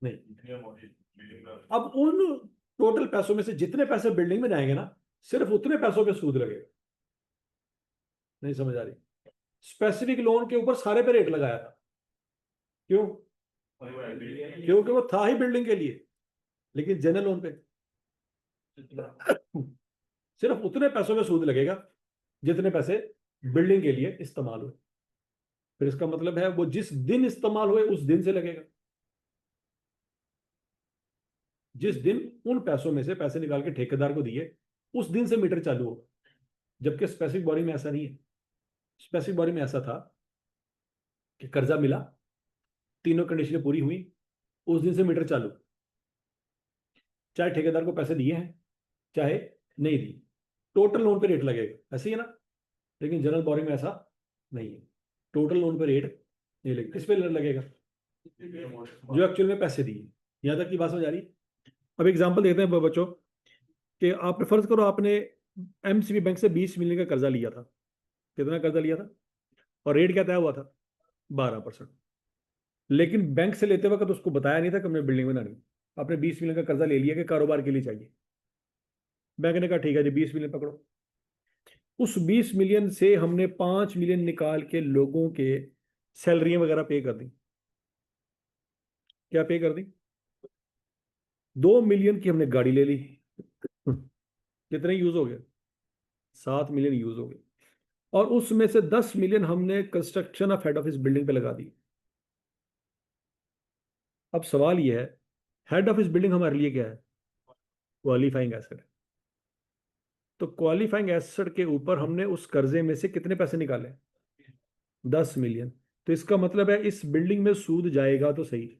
नहीं। इतनी अमाउंट बिल्डिंग का अब उन टोटल पैसों में से जितने पैसे बिल्डिंग में जाएंगे ना, सिर्फ उतने पैसों पे सूद लगेगा। नहीं समझ आ रही? स्पेसिफिक लोन के ऊपर सारे पे रेट लगाया था। क्यों? बिल्डिंग क्योंकि वो था ही बिल्डिंग के लिए, लेकिन जनरल लोन पे सिर्फ उतने पैसों में सूद लगेगा जितने पैसे बिल्डिंग के लिए इस्तेमाल हुए। फिर इसका मतलब है वो जिस दिन इस्तेमाल हुए उस दिन से लगेगा। जिस दिन उन पैसों में से पैसे निकाल के ठेकेदार को दिए, उस दिन से मीटर चालू होगा। जबकि स्पेसिफिक बोरिंग में ऐसा नहीं है। स्पेसिफिक बोरिंग में ऐसा था कि कर्जा मिला, तीनों कंडीशनें पूरी हुई, उस दिन से मीटर चालू, चाहे ठेकेदार को पैसे दिए हैं चाहे नहीं दिए, टोटल लोन पे रेट लगेगा। ऐसे ही है ना? लेकिन जनरल बोरिंग में ऐसा नहीं है, टोटल लोन पे रेट नहीं लगेगा। किस पे लगेगा? जो एक्चुअल में पैसे दिए। यहां तक की बात समझ आ रही? अब एग्जांपल देखते हैं बच्चों, कि आपने फर्ज करो आपने एमसीबी बैंक से 20 मिलियन का कर्जा लिया था। कितना कर्जा लिया था? और रेट क्या तय हुआ था? 12%। लेकिन बैंक से लेते वक्त उसको बताया नहीं था कि हमने बिल्डिंग बनानी। आपने 20 मिलियन का कर्जा ले लिया कि कारोबार के लिए चाहिए। बैंक ने कहा ठीक है जी 20 मिलियन पकड़ो। उस 20 मिलियन से हमने 5 मिलियन निकाल के लोगों के सैलरियां वगैरह पे कर दी। क्या पे कर दी? 2 मिलियन की हमने गाड़ी ले ली। कितने यूज हो गए? 7 मिलियन यूज हो गए। और उसमें से 10 मिलियन हमने construction of head office building पे लगा दी। अब सवाल यह है, हेड ऑफिस बिल्डिंग हमारे लिए क्या है? Qualifying asset. तो क्वालिफाइंग एसेट के ऊपर हमने उस कर्जे में से कितने पैसे निकाले? 10 मिलियन। तो इसका मतलब है इस बिल्डिंग में सूद जाएगा तो सही,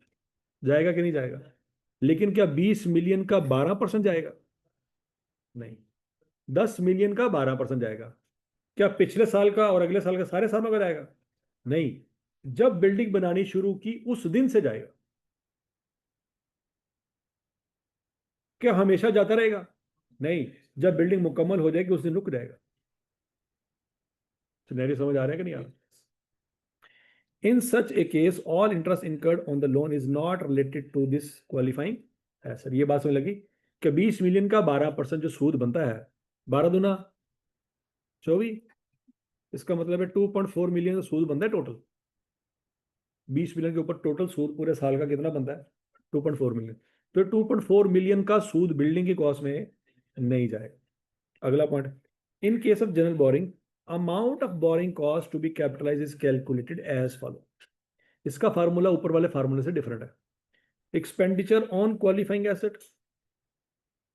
जाएगा कि नहीं जाएगा? लेकिन क्या 20 मिलियन का 12% जाएगा? नहीं। 10 मिलियन का 12% जाएगा। क्या पिछले साल का और अगले साल का सारे सालों का जाएगा? नहीं। जब बिल्डिंग बनानी शुरू की उस दिन से जाएगा। क्या हमेशा जाता रहेगा? नहीं। जब बिल्डिंग मुकम्मल हो जाएगी उस दिन रुक जाएगा। सिनेरियो समझ आ रहा है कि नहीं आ रहा? In such a case, all interest incurred on the loan is not related to this qualifying asset। ये बात समझ लगी कि 20 मिलियन का 12% जो सूद बनता है, 12 दूना 24, इसका मतलब है 2.4 मिलियन का सूद बनता है टोटल। 20 मिलियन के ऊपर टोटल सूद पूरे साल का कितना बनता है? 2.4 मिलियन। तो 2.4 मिलियन का सूद बिल्डिंग की कॉस्ट में नहीं जाएगा। अगला point, in case of general borrowing, amount of borrowing cost to be capitalise is calculated as follow. इसका फार्मूला ऊपर वाले फार्मूले से डिफरेंट है। Expenditure on qualifying asset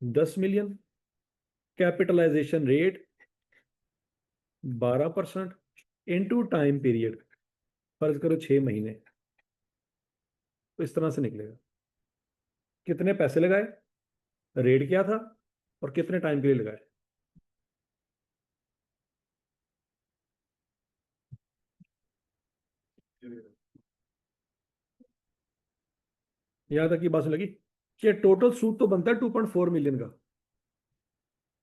10 million, capitalisation rate 12% into time period, फर्ज करो 6 महीने। तो इस तरह से निकलेगा कितने पैसे लगाए, रेट क्या था, और कितने टाइम के लिए लगाए। यहां तक की बात लगी कि टोटल सूद तो बनता है 2.4 मिलियन का,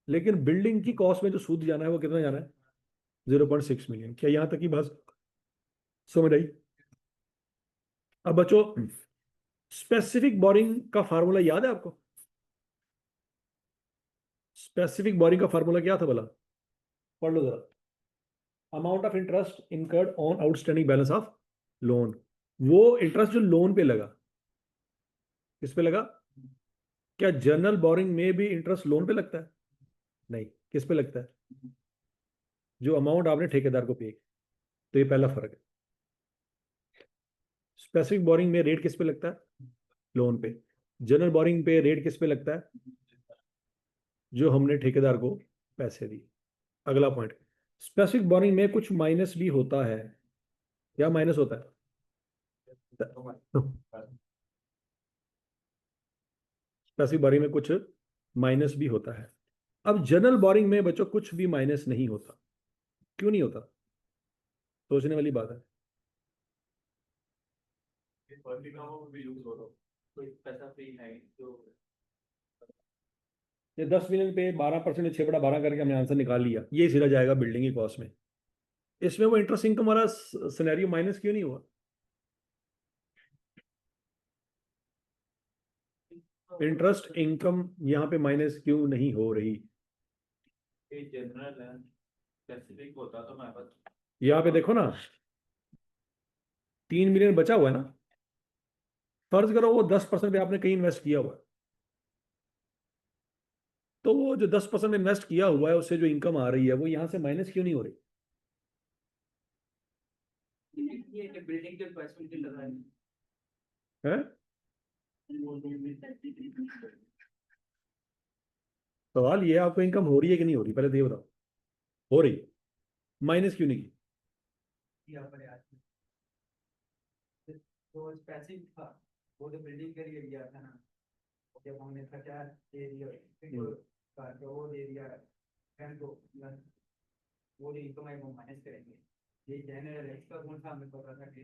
लेकिन बिल्डिंग की कॉस्ट में जो सूद जाना है वो कितना जाना है? 0.6 मिलियन। क्या यहां तक की बात समझ आई? अब बच्चों, स्पेसिफिक बोरिंग का फार्मूला याद है आपको? स्पेसिफिक बोरिंग का फार्मूला क्या था भला? पढ़ लो जरा। Amount of interest incurred on outstanding balance of loan. वो इंटरेस्ट जो लोन पे लगा, किस पे लगा? क्या जनरल बोरिंग में भी इंटरेस्ट लोन पे लगता है? नहीं। किस पे लगता है? जो अमाउंट आपने ठेकेदार को पे। तो ये पहला फर्क है। स्पेसिफिक बोरिंग में रेट किस पे लगता है? लोन पे। जनरल बोरिंग पे रेट किस पे लगता है? जो हमने ठेकेदार को पैसे दिए। अगला पॉइंट, स्पेसिफिक बोरिंग में कुछ माइनस भी होता है। क्या माइनस होता है? स्पेसिफिक बोरिंग में कुछ माइनस भी होता है। अब जनरल बोरिंग में बच्चों कुछ भी माइनस नहीं होता। क्यों नहीं होता? सोचने वाली बात है। कोई पैसा फ्री है जो ये 10 मिलियन पे 12% 6/12 करके हमने आंसर निकाल लिया, ये सीधा जाएगा बिल्डिंग की कॉस्ट में। इसमें वो इंटरेस्ट इनकम वाला सिनेरियो माइनस क्यों नहीं हुआ? इंटरेस्ट इनकम यहाँ पे माइनस क्यों नहीं हो रही? जनरल है, स्पेसिफिक होता तो मैं बस यहाँ पे देखो ना, 3 मिलियन बचा हुआ है ना। फर्ज करो वो 10% पे आपने कहीं इन्वेस्ट किया हुआ है, तो वो जो 10% इन्वेस्ट किया हुआ है उससे जो इनकम आ रही है वो यहाँ से माइनस क्यों नहीं हो रही? ये कि बिल्डिंग के पैसे के लगा है? सवाल ये है, आपको इनकम हो रही है कि नहीं हो रही? पहले तो ये बताओ, हो रही? माइनस क्यों नहीं की? यहाँ पर आज तो पैसे था, वो तो बिल्डिंग के लिए दिया था ना, जब हमने खर्चा दे दिया कार का वो दे दिया फैन को, वो इनकम है वो माइनस करेंगे। ये जनरल है, इसका कौन सा हमें पता था कि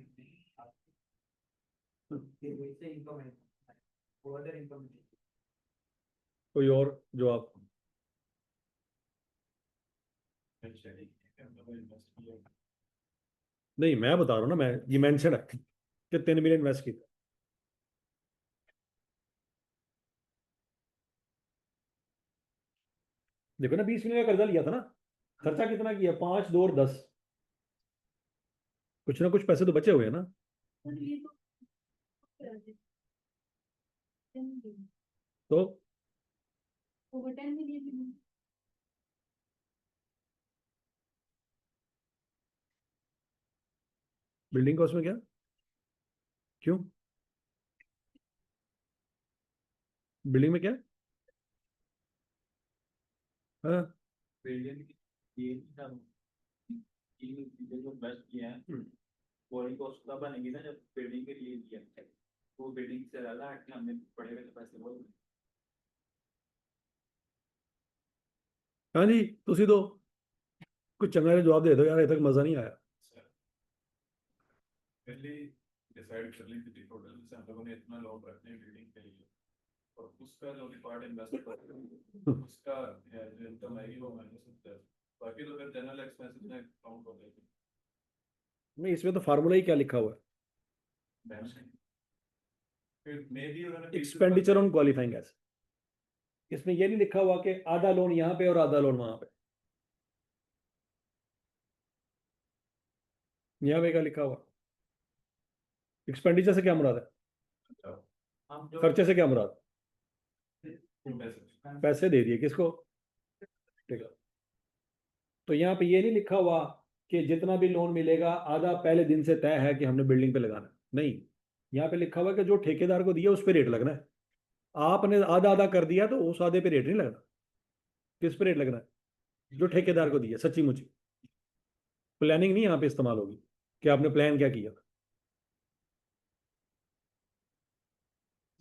वैसे इनकम है वो अदर इनकम है। कोई और जवाब? नहीं, मैं बता रहा हूँ ना, मैं ये मेंशन है कि 3 मिलियन इन्वेस्ट की। देखो ना, 20 मिलियन का कर्जा लिया था ना, खर्चा कितना किया? 5, 2 और 10। कुछ ना कुछ पैसे तो बचे हुए हैं ना। तो बिल्डिंग कॉस्ट में क्या? क्यों? बिल्डिंग में क्या? हाँ। बिल्डिंग ये सब तीन चीजें जो बेस्ट किया है, बोरिंग कॉस्ट तब बनेगी ना जब बिल्डिंग के लिए दिया है, वो बिल्डिंग से ज्यादा है कि हमने बड़े बड़े पैसे बोल हाँ जी, तुसी दो कुछ चंगा जिहा जवाब दे दो यार, अभी तक मजा नहीं आया। पहले डिसाइड कर ली थी टोटल से हम लोगों ने इतना लोन रखने हैं बिल्डिंग के लिए, और उसका जो भी पार्ट इन्वेस्ट कर उसका जो इनकम आएगी वो माइनस होता है, बाकी तो फिर जनरल एक्सपेंसेस में काउंट हो जाएगी। नहीं, इसमें तो फार्मूला ही क्या लिखा हुआ है? फिर मे भी उन्होंने एक्सपेंडिचर ऑन क्वालिफाइंग एसेट। इसमें ये नहीं लिखा हुआ कि आधा लोन यहाँ पे और आधा लोन वहां पे। यहाँ पे क्या लिखा हुआ? एक्सपेंडिचर से क्या मुराद है? हम जो खर्चे से क्या मुराद? पैसे पैसे दे दिए किसको? ठीक है। तो यहाँ पे ये नहीं लिखा हुआ कि जितना भी लोन मिलेगा आधा पहले दिन से तय है कि हमने बिल्डिंग पे लगाना है। नहीं, यहाँ पे लिखा हुआ कि जो ठेकेदार को दिया उस पर रेट लगना है। आपने आधा आधा कर दिया तो उस आधे पे रेट नहीं लगना। किस पे रेट लगना है? जो ठेकेदार को दिया सच्ची मुच्ची। प्लानिंग नहीं यहाँ पे इस्तेमाल होगी कि आपने प्लान क्या किया।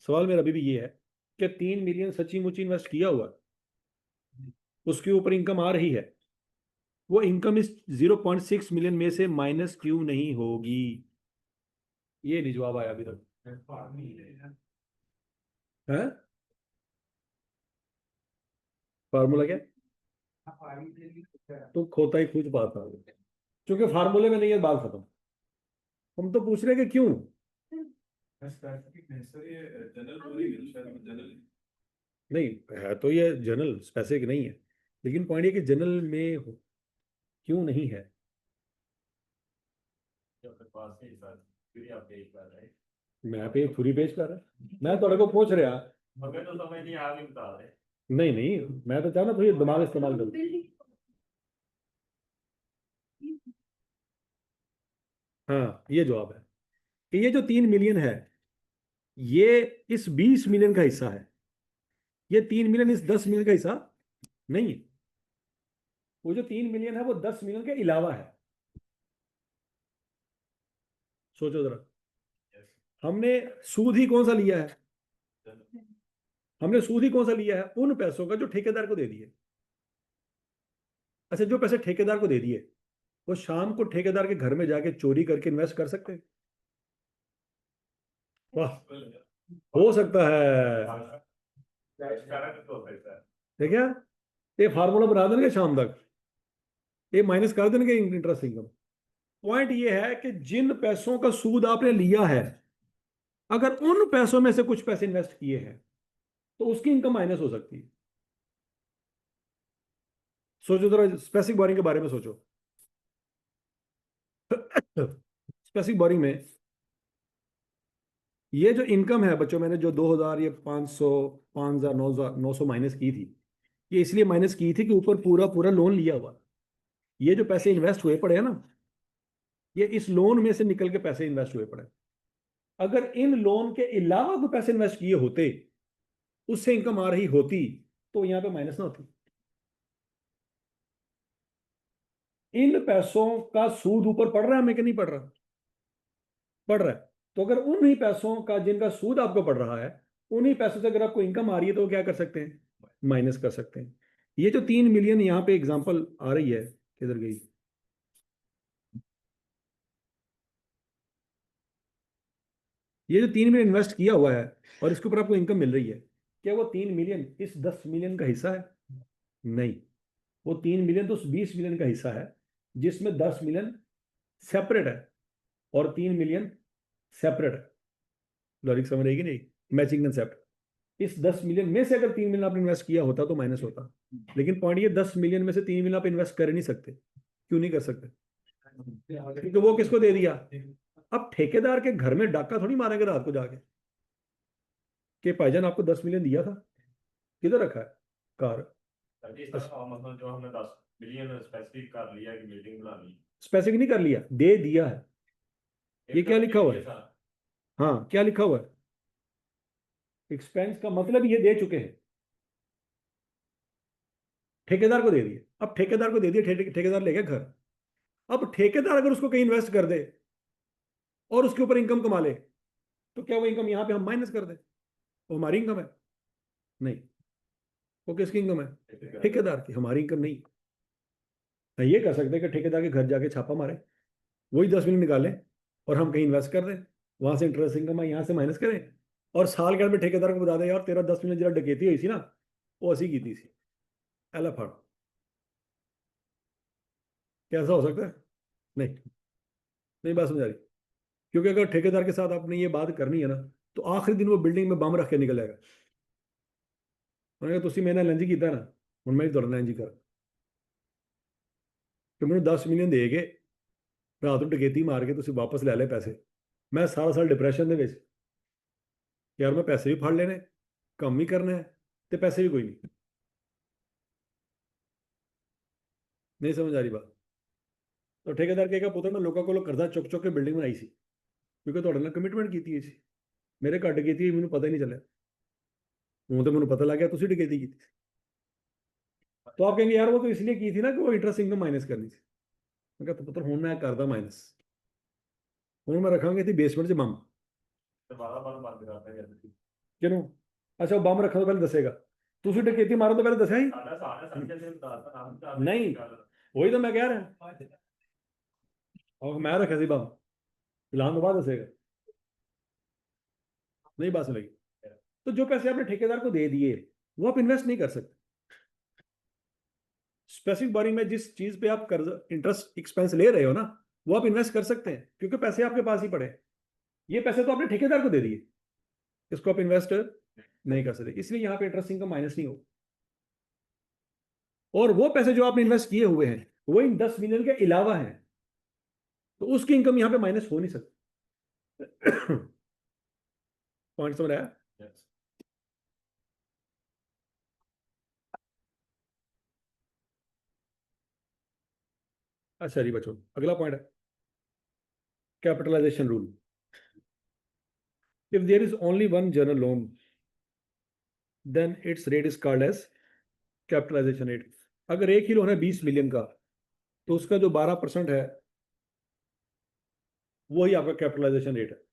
सवाल मेरा अभी भी ये है कि 3 मिलियन सच्ची मुच्ची इन्वेस्ट किया हुआ, उसके ऊपर इनकम आ रही है, वो इनकम इस 0.6 मिलियन में से माइनस क्यों नहीं होगी? ये नहीं जवाब आया अभी तक। है फार्मूला क्या? आप आगे के लिए तो खोता ही खूंच पाता हूँ, क्योंकि फार्मूले में नहीं है, बात खत्म। हम तो पूछ रहे हैं कि क्यों। स्पेसिफिक नहीं सर, ये जनरल बोरिंग है शायद, जनरल नहीं है तो ये जनरल, स्पेसिफिक नहीं है, लेकिन पॉइंट ये कि जनरल में क्यों नहीं है। आपके पास है सर, फिर आप देख पा रहे हैं। मैं पे थोड़ी पेश कर रहा, मैं थोड़े को पूछ रहा। मगर तो समझ नहीं आ भी बता रहे। नहीं नहीं, मैं तो चाहना थोड़ी दिमाग इस्तेमाल करूँ। हाँ, ये जवाब है कि ये जो 3 मिलियन है, ये इस 20 मिलियन का हिस्सा है। ये 3 मिलियन इस 10 मिलियन का हिस्सा नहीं है। वो जो 3 मिलियन है वो 10 मिलियन के अलावा है। सोचो जरा, हमने सूद ही कौन सा लिया है? हमने सूद ही कौन सा लिया है? उन पैसों का जो ठेकेदार को दे दिए। अच्छा, जो पैसे ठेकेदार को दे दिए, वो शाम को ठेकेदार के घर में जाके चोरी करके इन्वेस्ट कर सकते हैं? वाह, हो सकता है। देखिए, ये फार्मूला बना देंगे शाम तक, ये माइनस कर देंगे इंटरेस्ट इनकम। पॉइंट ये है कि जिन पैसों का सूद आपने लिया है, अगर उन पैसों में से कुछ पैसे इन्वेस्ट किए हैं तो उसकी इनकम माइनस हो सकती है। सोचो जरा, स्पेसिफिक बोरिंग के बारे में सोचो। स्पेसिफिक बोरिंग में ये जो इनकम है बच्चों, मैंने जो 2000 ये 500 5000 9000 900 माइनस की थी, ये इसलिए माइनस की थी कि ऊपर पूरा पूरा लोन लिया हुआ। ये जो पैसे इन्वेस्ट हुए पड़े हैं ना, ये इस लोन में से निकल के पैसे इन्वेस्ट हुए पड़े। अगर इन लोन के अलावा कोई पैसे इन्वेस्ट किए होते, उससे इनकम आ रही होती, तो यहां पे माइनस ना होती। इन पैसों का सूद ऊपर पड़ रहा है हमें कि नहीं पड़ रहा? पड़ रहा है। तो अगर उन्हीं पैसों का जिनका सूद आपको पड़ रहा है, उन्हीं पैसों से अगर आपको इनकम आ रही है, तो क्या कर सकते हैं? माइनस कर सकते हैं। ये जो 3 मिलियन यहाँ पे एग्जांपल आ रही है, किधर गई? ये जो 3 मिलियन इन्वेस्ट किया हुआ है और इसके ऊपर आपको इनकम मिल रही है, क्या वो 3 मिलियन इस 10 मिलियन का हिस्सा है? नहीं, वो 3 मिलियन तो उस 20 मिलियन का हिस्सा है, जिसमें 10 मिलियन सेपरेट है और 3 मिलियन सेपरेट है। लॉजिक समझ रहेगी नहीं? Matching concept. इस 10 मिलियन में से अगर 3 मिलियन आपने इन्वेस्ट किया होता तो माइनस होता, लेकिन पॉइंट ये 10 मिलियन में से 3 मिलियन आप इन्वेस्ट कर ही नहीं सकते। क्यों नहीं कर सकते? क्योंकि वो किसको दे दिया? अब ठेकेदार के घर में डाका थोड़ी मारेंगे रात को जाके कि भाईजान आपको 10 मिलियन दिया था, किधर रखा है? कार। मतलब जो हमने 10 मिलियन स्पेसिफिक कर लिया कि मीटिंग बुला ली, स्पेसिफिक नहीं कर लिया, दे दिया है। ये क्या लिखा हुआ है? हाँ, क्या लिखा हुआ है? एक्सपेंस का मतलब ये दे चुके हैं, ठेकेदार को दे दिए। अब ठेकेदार को दे दिए, ठेकेदार ले गया घर। अब ठेकेदार अगर उसको कहीं इन्वेस्ट कर दे और उसके ऊपर इनकम कमा ले, तो क्या वो इनकम यहां पे हम माइनस कर दें? वो हमारी इनकम है? नहीं। वो किसकी इनकम है? ठेकेदार की, हमारी इनकम नहीं। मैं ये कर सकते कि ठेकेदार के घर जाके छापा मारे, वही 10 मिलियन निकालें और हम कहीं इन्वेस्ट कर दें, वहां से इंटरेस्ट इनकम है, यहाँ से माइनस करें, और साल के अंत में ठेकेदार को बता दें, यार तेरा 10 मिलियन जरा डकैती हुई थी ना, वो ऐसी की थी सी। एला फाड़। कैसा हो सकता है? नहीं, नहीं बात समझ आ रही। क्योंकि अगर ठेकेदार के साथ आपने ये बात करनी है ना, तो आखिरी दिन वो बिल्डिंग में बम रख के निकल जाएगा। उन्होंने कहा तुसी मेरे नाल इंज कीता ना, हुण मैं भी तुहाडे नाल इंज कर, कि मैंने 10 मिलियन दे के रात को डकैती मार के तुसी वापस ले ले पैसे। मैं सारा साल डिप्रेशन दे विच, यार मैं पैसे भी फड़ लेने, काम भी करना है, तो पैसे भी कोई नहीं। नहीं समझ आ रही बात? तो ठेकेदार कहेगा पुत्र मैं लोगों को कर्जा चुक चुक के बिल्डिंग बनाई सी, क्योंकि ਤੁਹਾਡੇ ਨਾਲ कमिटमेंट की थी। मेरे घर डकैती मैंने पता ही नहीं चला, हूँ तो मैंने पता लग गया तुसी डकैती की थी। तो आप कहेंगे यार वो तो इसलिए की थी ना कि वो इंटरेस्ट इनकम माइनस करनी थी। मैं कहता पुत्र हूँ मैं करदा माइनस, हूँ मैं रखांगे थी बेसमेंट 'ਚ बम। दोबारा बार बंद करते हैं जल्दी। क्यों? अच्छा, वो बम रखा तो पहले दसेगा, तुसी डकैती मारो तो पहले दसेगा ही साढ़े साढ़े संजय से बताता नाम नहीं। वही तो मैं कह रहा, और मैं रखा सी बम, फिलहाल तो बाद दसेगा। नहीं बात सुनेगी। तो जो पैसे आपने ठेकेदार को दे दिए वो आप इन्वेस्ट नहीं कर सकते। स्पेसिफिक बोरिंग में जिस चीज पे आप कर्ज इंटरेस्ट एक्सपेंस ले रहे हो ना, वो आप इन्वेस्ट कर सकते हैं क्योंकि पैसे आपके पास ही पड़े हैं। ये पैसे तो आपने ठेकेदार को दे दिए, इसको आप इन्वेस्ट नहीं कर सकते, इसलिए यहाँ पे इंटरेस्ट इनकम माइनस नहीं होगा। और वो पैसे जो आपने इन्वेस्ट किए हुए हैं वो इन 10 मिलियन के अलावा हैं, तो उसकी इनकम यहाँ पे माइनस हो नहीं सकती। पॉइंट समझ आया? Yes. अच्छा जी बच्चों, अगला पॉइंट है capitalisation rule. If there is only one general loan then its rate is called as capitalisation rate. अगर एक ही लोन है 20 मिलियन का तो उसका जो 12% है वही आपका कैपिटलाइजेशन रेट है।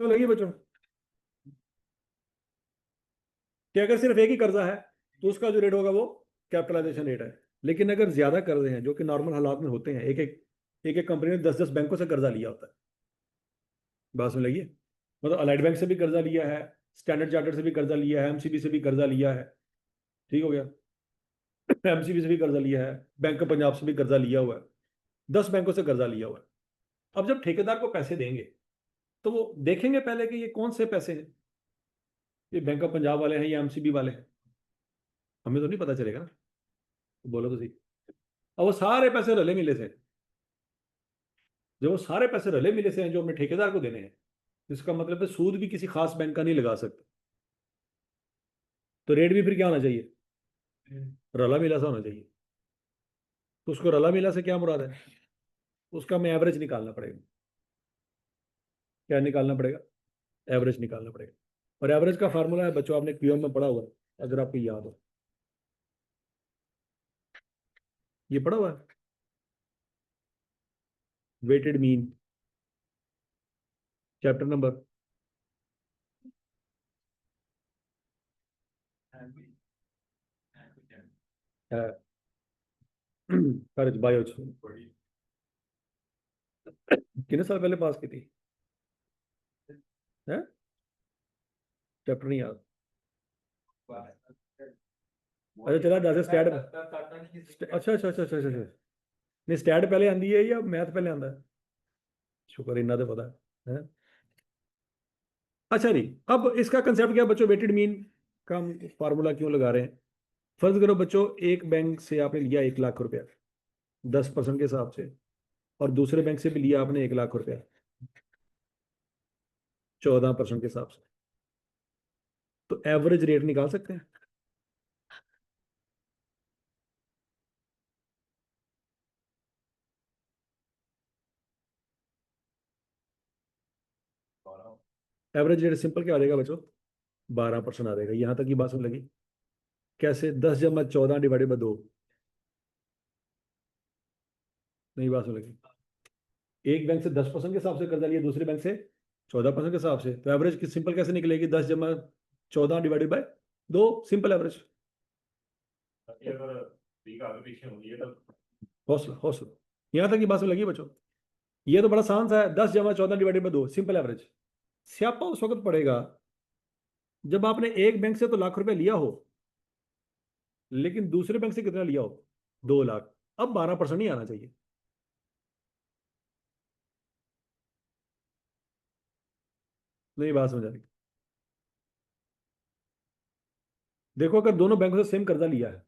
तो लगी बच्चों कि अगर सिर्फ एक ही कर्जा है तो उसका जो रेट होगा वो कैपिटलाइजेशन रेट है। लेकिन अगर ज्यादा कर्जे हैं जो कि नॉर्मल हालात में होते हैं, एक एक कंपनी ने 10-10 बैंकों से कर्जा लिया होता है, बात में लगी है? मतलब अलाइड बैंक से भी कर्जा लिया है, स्टैंडर्ड चार्टर्ड से भी कर्जा लिया है, एमसीबी से भी कर्जा लिया है, ठीक हो गया। एमसीबी से भी कर्जा लिया है, बैंक ऑफ पंजाब से भी कर्जा लिया हुआ है, 10 बैंकों से कर्जा लिया हुआ है। अब जब ठेकेदार को पैसे देंगे तो वो देखेंगे पहले कि ये कौन से पैसे हैं, ये बैंक ऑफ पंजाब वाले हैं या एमसीबी वाले हैं, हमें तो नहीं पता चलेगा ना, बोलो तो सही। अब वो सारे पैसे रले मिले से, जब वो सारे पैसे रले मिले से हैं जो हमने ठेकेदार को देने हैं, इसका मतलब है सूद भी किसी खास बैंक का नहीं लगा सकते, तो रेट भी फिर क्या होना चाहिए, रला मिला सा होना चाहिए। तो उसको रला मिला से क्या मुराद है, उसका हमें एवरेज निकालना पड़ेगा। क्या निकालना पड़ेगा? एवरेज निकालना पड़ेगा। और एवरेज का फार्मूला है बच्चों, आपने क्यूएम में पढ़ा हुआ है, अगर आपको याद हो, ये पढ़ा हुआ है, वेटेड मीन, चैप्टर नंबर खर्च बायोच, कितने साल पहले पास की थी है? चैप्टर नहीं याद। अच्छा चला जैसे स्टैट, अच्छा अच्छा अच्छा अच्छा अच्छा नहीं, स्टैट पहले आंदी है या मैथ पहले आंदा है? शुक्र इन्ना तो पता है। अच्छा नहीं, अब इसका कंसेप्ट क्या बच्चों, वेटेड मीन का हम फार्मूला क्यों लगा रहे हैं? फर्ज करो बच्चों एक बैंक से आपने लिया 1 लाख रुपया 10% के हिसाब से, और दूसरे बैंक से भी लिया आपने 1 लाख रुपया 14% के हिसाब से, तो एवरेज रेट निकाल सकते हैं? एवरेज रेट सिंपल क्या आ जाएगा बच्चों, 12% आ जाएगा। यहां तक की बात सुन लगी? कैसे? 10 × 14 डिवाइडेड बाई 2, नहीं बात सुन लगी? एक बैंक से 10% के हिसाब से कर्जा लिया, दूसरे बैंक से 14% के हिसाब से, तो एवरेज की सिंपल कैसे निकलेगी? 10 × 14 डिवाइडेड बाई 2, सिंपल एवरेज। हौसला हौसला, यहां तक की बात सुन लगी बच्चों? ये तो बड़ा आसान सा है, 10 × 14 डिवाइडेड बाई 2, सिंपल एवरेज। स्यापा उस वक्त पड़ेगा जब आपने एक बैंक से तो लाख रुपए लिया हो, लेकिन दूसरे बैंक से कितना लिया हो, 2 लाख। अब 12% नहीं आना चाहिए। नहीं बात समझ आ रही? देखो अगर दोनों बैंकों से सेम कर्जा लिया है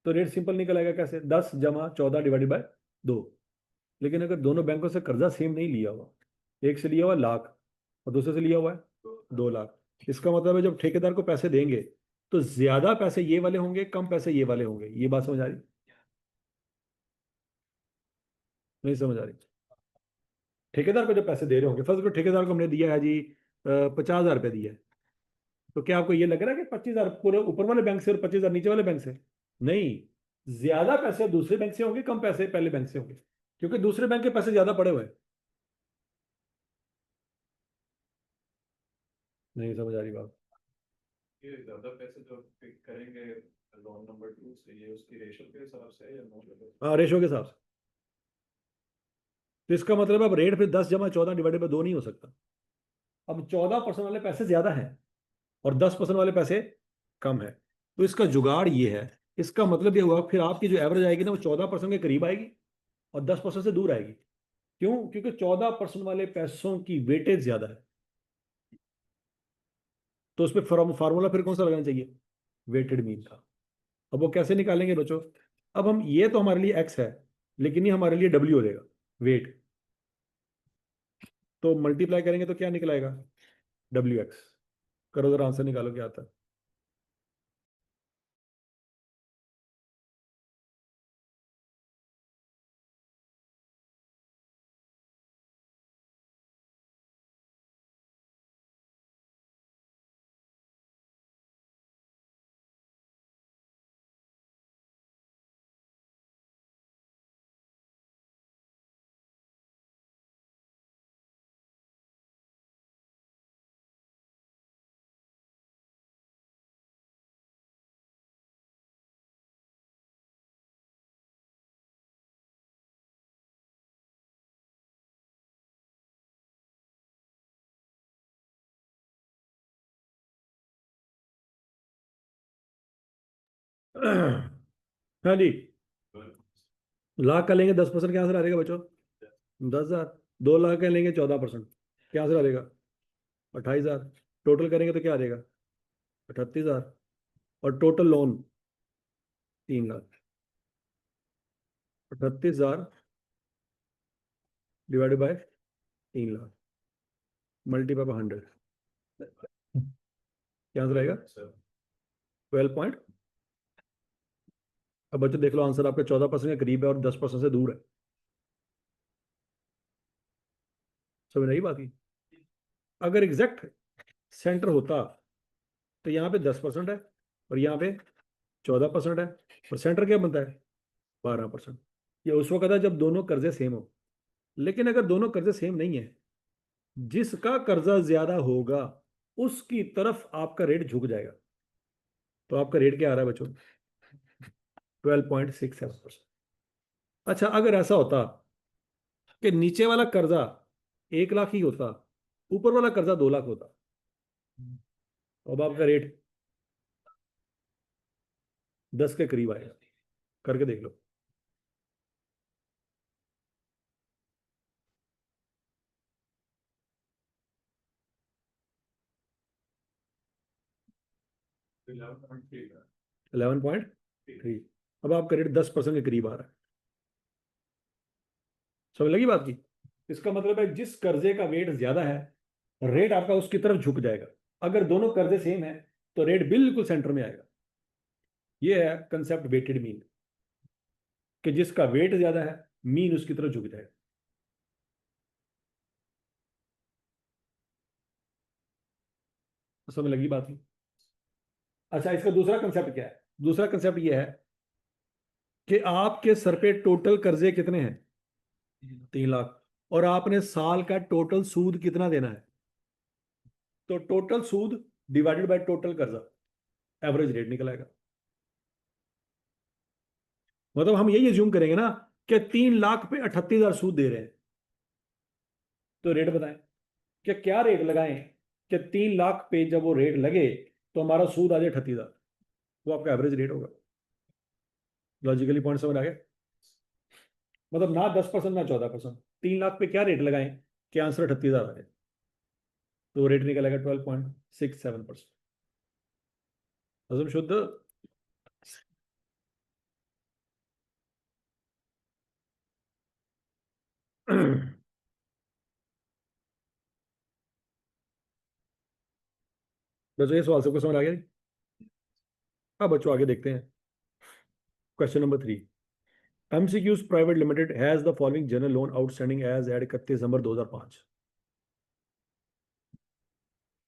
तो रेट सिंपल निकल आएगा। कैसे? 10 × 14 डिवाइडेड बाय 2। लेकिन अगर दोनों बैंकों से कर्जा सेम नहीं लिया हुआ, एक से लिया हुआ लाख और दूसरे से लिया हुआ है 2 लाख, इसका मतलब है जब ठेकेदार को पैसे देंगे तो ज्यादा पैसे ये वाले होंगे, कम पैसे ये वाले होंगे। ये बात समझ आ रही? नहीं समझ आ रही? ठेकेदार को जो पैसे दे रहे होंगे, फर्स्ट को ठेकेदार को हमने दिया है जी 50,000 रुपये दिया है, तो क्या आपको ये लग रहा है कि 25,000 पूरे ऊपर वाले बैंक से और 25,000 नीचे वाले बैंक से? नहीं, ज्यादा पैसे दूसरे बैंक से होंगे, कम पैसे पहले बैंक से होंगे, क्योंकि दूसरे बैंक के पैसे ज्यादा पड़े हुए हैं। नहीं समझ आ रही बात? ये ज्यादा पैसे जो पिक करेंगे लोन नंबर 2 से, ये उसकी रेशियो के हिसाब से है या नो? हाँ, रेशो के हिसाब से। तो इसका मतलब अब रेट फिर 10 - 14 ÷ 2 नहीं हो सकता। अब 14% वाले पैसे ज्यादा हैं और 10% वाले पैसे कम है, तो इसका जुगाड़ ये है। इसका मतलब ये हुआ फिर आपकी जो एवरेज आएगी ना, वो 14% के करीब आएगी और 10% से दूर आएगी। क्यों? क्योंकि 14% वाले पैसों की वेटेज ज्यादा है। तो उस पर फार्मूला फिर कौन सा लगाना चाहिए? वेटेड मीन का। अब वो कैसे निकालेंगे बच्चों? अब हम, ये तो हमारे लिए एक्स है, लेकिन ये हमारे लिए डब्ल्यू हो जाएगा, वेट। तो मल्टीप्लाई करेंगे तो क्या निकलाएगा? WX। करो जरा आंसर निकालो क्या आता है। हाँ जी, लाख का लेंगे 10% क्या आंसर आ रहेगा बच्चों? 10,000। 2 लाख का लेंगे 14%, क्या आंसर आ रहेगा? 28,000। टोटल करेंगे तो क्या आ जाएगा? 38,000। और total loan 3 lakh. 38,000 ÷ 3 lakh, multiply by 100, क्या आंसर आएगा? 12 पॉइंट। अब बच्चों देख लो, आंसर आपका 14% के करीब है और 10% से दूर है। समझ आई बात की? अगर एग्जैक्ट सेंटर होता तो यहाँ पे 10% है और यहाँ पे 14% है, और सेंटर क्या बनता है? 12%। ये उस वक्त है जब दोनों कर्जे सेम हो। लेकिन अगर दोनों कर्जे सेम नहीं है, जिसका कर्जा ज्यादा होगा उसकी तरफ आपका रेट झुक जाएगा। तो आपका रेट क्या आ रहा है बच्चों? 12.67%। अच्छा, अगर ऐसा होता कि नीचे वाला कर्जा 1 लाख ही होता, ऊपर वाला कर्जा 2 लाख होता, तो अब आपका रेट 10 के करीब आएगा। करके देख लो। $11.3 11.3। अब आपका रेट 10% के करीब आ रहा है। समझ लगी बात की? इसका मतलब है जिस कर्जे का वेट ज्यादा है, रेट आपका उसकी तरफ झुक जाएगा। अगर दोनों कर्जे सेम है तो रेट बिल्कुल सेंटर में आएगा। ये है कंसेप्ट वेटेड मीन, कि जिसका वेट ज्यादा है मीन उसकी तरफ झुक जाएगा। समझ लगी बात की? अच्छा, इसका दूसरा कंसेप्ट क्या है? दूसरा कंसेप्ट ये है कि आपके सर पे टोटल कर्जे कितने हैं? 3 लाख। और आपने साल का टोटल सूद कितना देना है? तो total Sood divided by total कर्जा, एवरेज रेट निकल आएगा। मतलब हम यही एज्यूम करेंगे ना कि 3 लाख पे 38,000 सूद दे रहे हैं, तो रेट बताएं कि क्या रेट लगाएं कि 3 लाख पे जब वो रेट लगे तो हमारा सूद आ जाए 38,000। वो आपका एवरेज रेट होगा। लॉजिकली पॉइंट समझ आ गया? मतलब ना 10% ना 14%, 3 लाख पे क्या रेट लगाएं कि आंसर 38,000 आ जाए, तो रेट निकलेगा 12.67%। शुद्ध। बस ये सवाल सबको समझ आ गया? अब बच्चों आगे देखते हैं question number 3। MCQs private limited has the following general loan outstanding as at 31 दिसंबर 2005।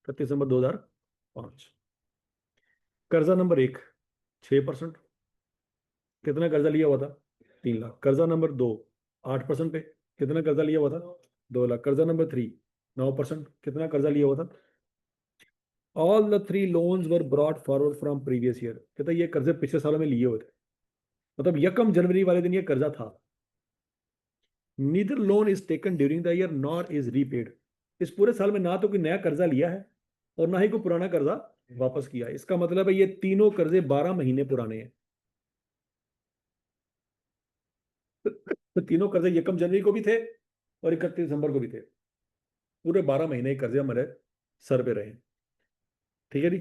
31 दिसंबर 2005। कर्जा नंबर 1 6%। कितना कर्जा लिया हुआ था? 3 लाख। कर्जा नंबर 2 8% पे। कितना कर्जा लिया हुआ था? 2 लाख। कर्जा नंबर 3 9%। कितना कर्जा लिया हुआ था? All the 3 loans were brought forward from previous year. कहता ये कर्जे पिछले सालों में लिए हुए थे, मतलब 1 जनवरी वाले दिन ये कर्जा था। Neither loan is taken during the year nor is repaid. इस पूरे साल में ना तो कोई नया कर्जा लिया है और ना ही कोई पुराना कर्जा वापस किया है। इसका मतलब है ये तीनों कर्जे 12 महीने पुराने हैं। तो तीनों कर्जे 1 जनवरी को भी थे और 31 दिसंबर को भी थे। पूरे 12 महीने कर्जे हमारे सर पे रहे। ठीक है जी।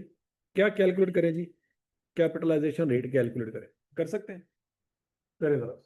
क्या कैलकुलेट करें जी? कैपिटलाइजेशन रेट कैलकुलेट करें। कर सकते हैं? करें जरा।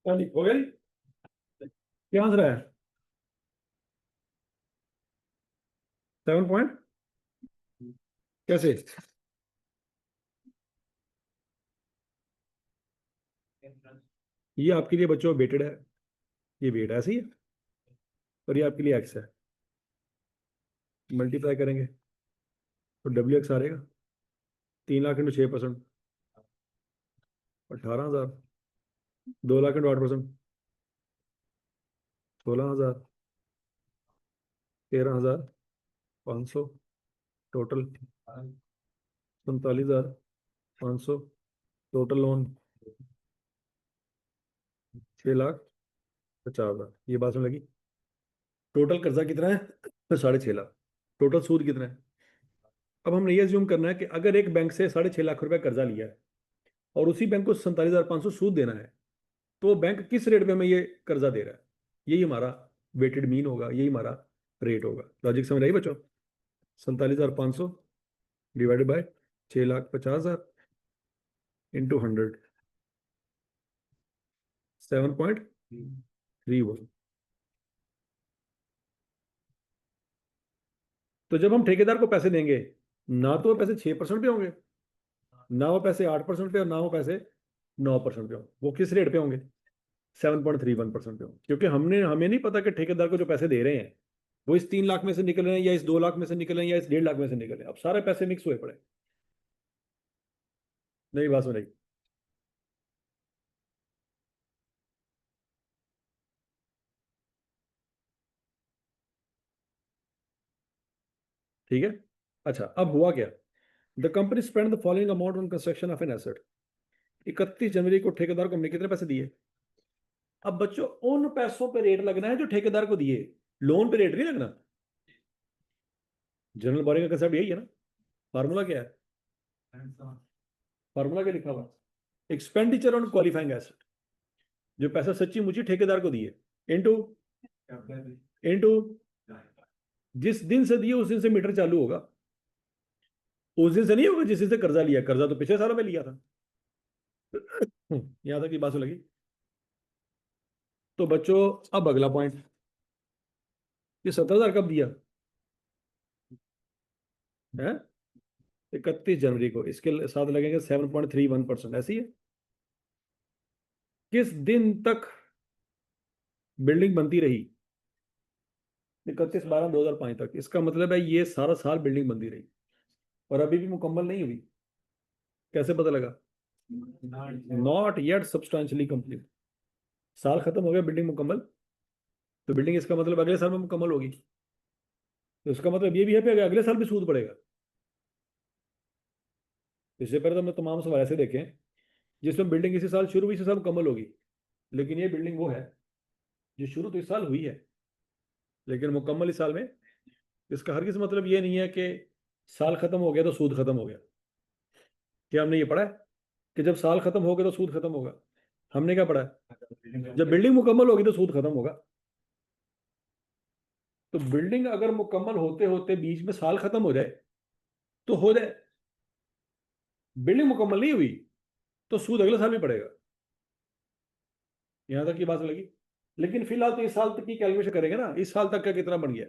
हो गया जी? क्या आंसर है? 7 पॉइंट कैसे? ये आपके लिए बच्चों वेटेड है, ये वेट ऐसे ही है, और ये आपके लिए एक्स है। मल्टीप्लाई करेंगे तो WX आ रहेगा। 3 lakh into 6%, 18,000। 2 lakh into 8%, 16,000। 13,500। Total 47,500। Total loan 6,50,000। ये बात समझ लगी? टोटल कर्जा कितना है? 6.5 लाख। टोटल सूद कितना है? अब हमने ये ज्यूम करना है कि अगर एक बैंक से 6.5 लाख रुपए कर्जा लिया है और उसी बैंक को 47,500 सूद देना है, तो बैंक किस रेट पे हमें ये कर्जा दे रहा है? यही हमारा वेटेड मीन होगा, यही हमारा रेट होगा। लॉजिक समझ आई बच्चों? 47,500 डिवाइडेड बाय 6,50,000 इंटू 100, 7.31। तो जब हम ठेकेदार को पैसे देंगे, ना तो वो पैसे 6% पे होंगे, ना वो पैसे 8% पे, और ना वो पैसे 9% पे होंगे। वो किस रेट पे होंगे? 7.31% पे होंगे। क्योंकि हमें नहीं पता कि ठेकेदार को जो पैसे दे रहे हैं वो इस 3 लाख में से निकल रहे हैं, या इस 2 लाख में से निकल रहे हैं, या इस 1.5 लाख में से निकल रहे हैं। अब सारे पैसे मिक्स हुए पड़े। नहीं बात सुनाई? ठीक है। अच्छा, अब हुआ क्या? The company spend the following amount on construction of an asset. 31 जनवरी को ठेकेदार को हमने कितने पैसे दिए? अब बच्चों उन पैसों पे रेट लगना है जो ठेकेदार को दिए, लोन पे रेट नहीं लगना। जनरल बोरिंग का कंसेप्ट यही है ना। फार्मूला क्या है? फार्मूला क्या लिखा हुआ? एक्सपेंडिचर ऑन क्वालिफाइंग एसेट, जो पैसा सच्ची मुच्ची ठेकेदार को दिए, इनटू इनटू जिस दिन से दिए उस दिन से मीटर चालू होगा। उस दिन से नहीं होगा जिस दिन से कर्जा लिया। कर्जा तो पिछले सालों में लिया था। यहां तक की बात लगी? तो बच्चों अब अगला पॉइंट, ये 17,000 कब दिया है? 31 जनवरी को। इसके साथ लगेंगे 7.31%, ऐसी है। किस दिन तक बिल्डिंग बनती रही? 31/12/2005 तक। इसका मतलब है ये सारा साल बिल्डिंग बनती रही और अभी भी मुकम्मल नहीं हुई। कैसे पता लगा? Not yet substantially complete. साल खत्म हो गया, बिल्डिंग मुकम्मल। तो बिल्डिंग इसका मतलब अगले साल में मुकम्मल होगी। तो इसका मतलब ये भी है कि अगले साल भी सूद पड़ेगा। इससे पहले तो हमने तमाम सवाल ऐसे देखे हैं जिसमें बिल्डिंग इसी साल शुरू हुई, इसी साल मुकम्मल होगी। लेकिन ये बिल्डिंग वो है जो शुरू तो इस साल हुई है लेकिन मुकम्मल इस साल में। इसका हरगिज़ मतलब ये नहीं है कि साल खत्म हो गया तो सूद खत्म हो गया। क्या हमने ये पढ़ा है कि जब साल खत्म हो गया तो सूद खत्म होगा? हमने क्या पढ़ा है? जब बिल्डिंग मुकम्मल होगी तो सूद खत्म होगा। तो बिल्डिंग अगर मुकम्मल होते होते बीच में साल खत्म हो जाए तो हो जाए। बिल्डिंग मुकम्मल नहीं हुई तो सूद अगले साल भी पड़ेगा। यहां तक की बात लगी? लेकिन फिलहाल तो इस साल तक की कैलकुलेशन करेंगे ना, इस साल तक का कितना बन गया।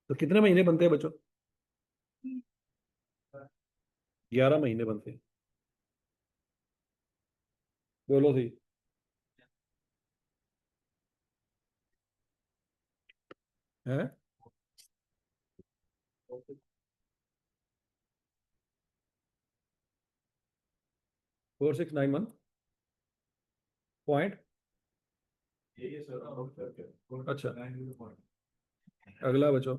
तो कितने महीने बनते हैं बच्चों? 11 महीने बनते हैं। बोलो सही है। 4691 पॉइंट। ये सर आउट करके अच्छा, 9 अगला बच्चों।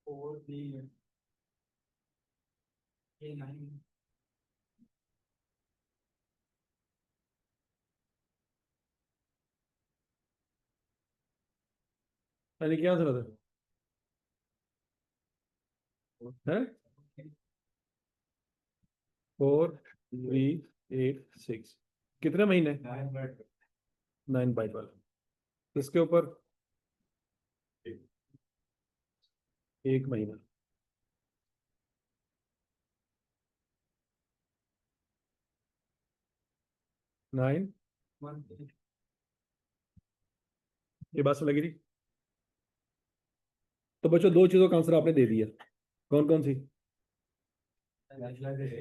और भी ये नहीं यानी क्या आंसर था? है 4386। कितने महीने? 9/12। इसके ऊपर 1 महीना। 9। ये बात समझ लगी थी? तो बच्चों दो चीजों का आंसर आपने दे दिया। कौन कौन सी?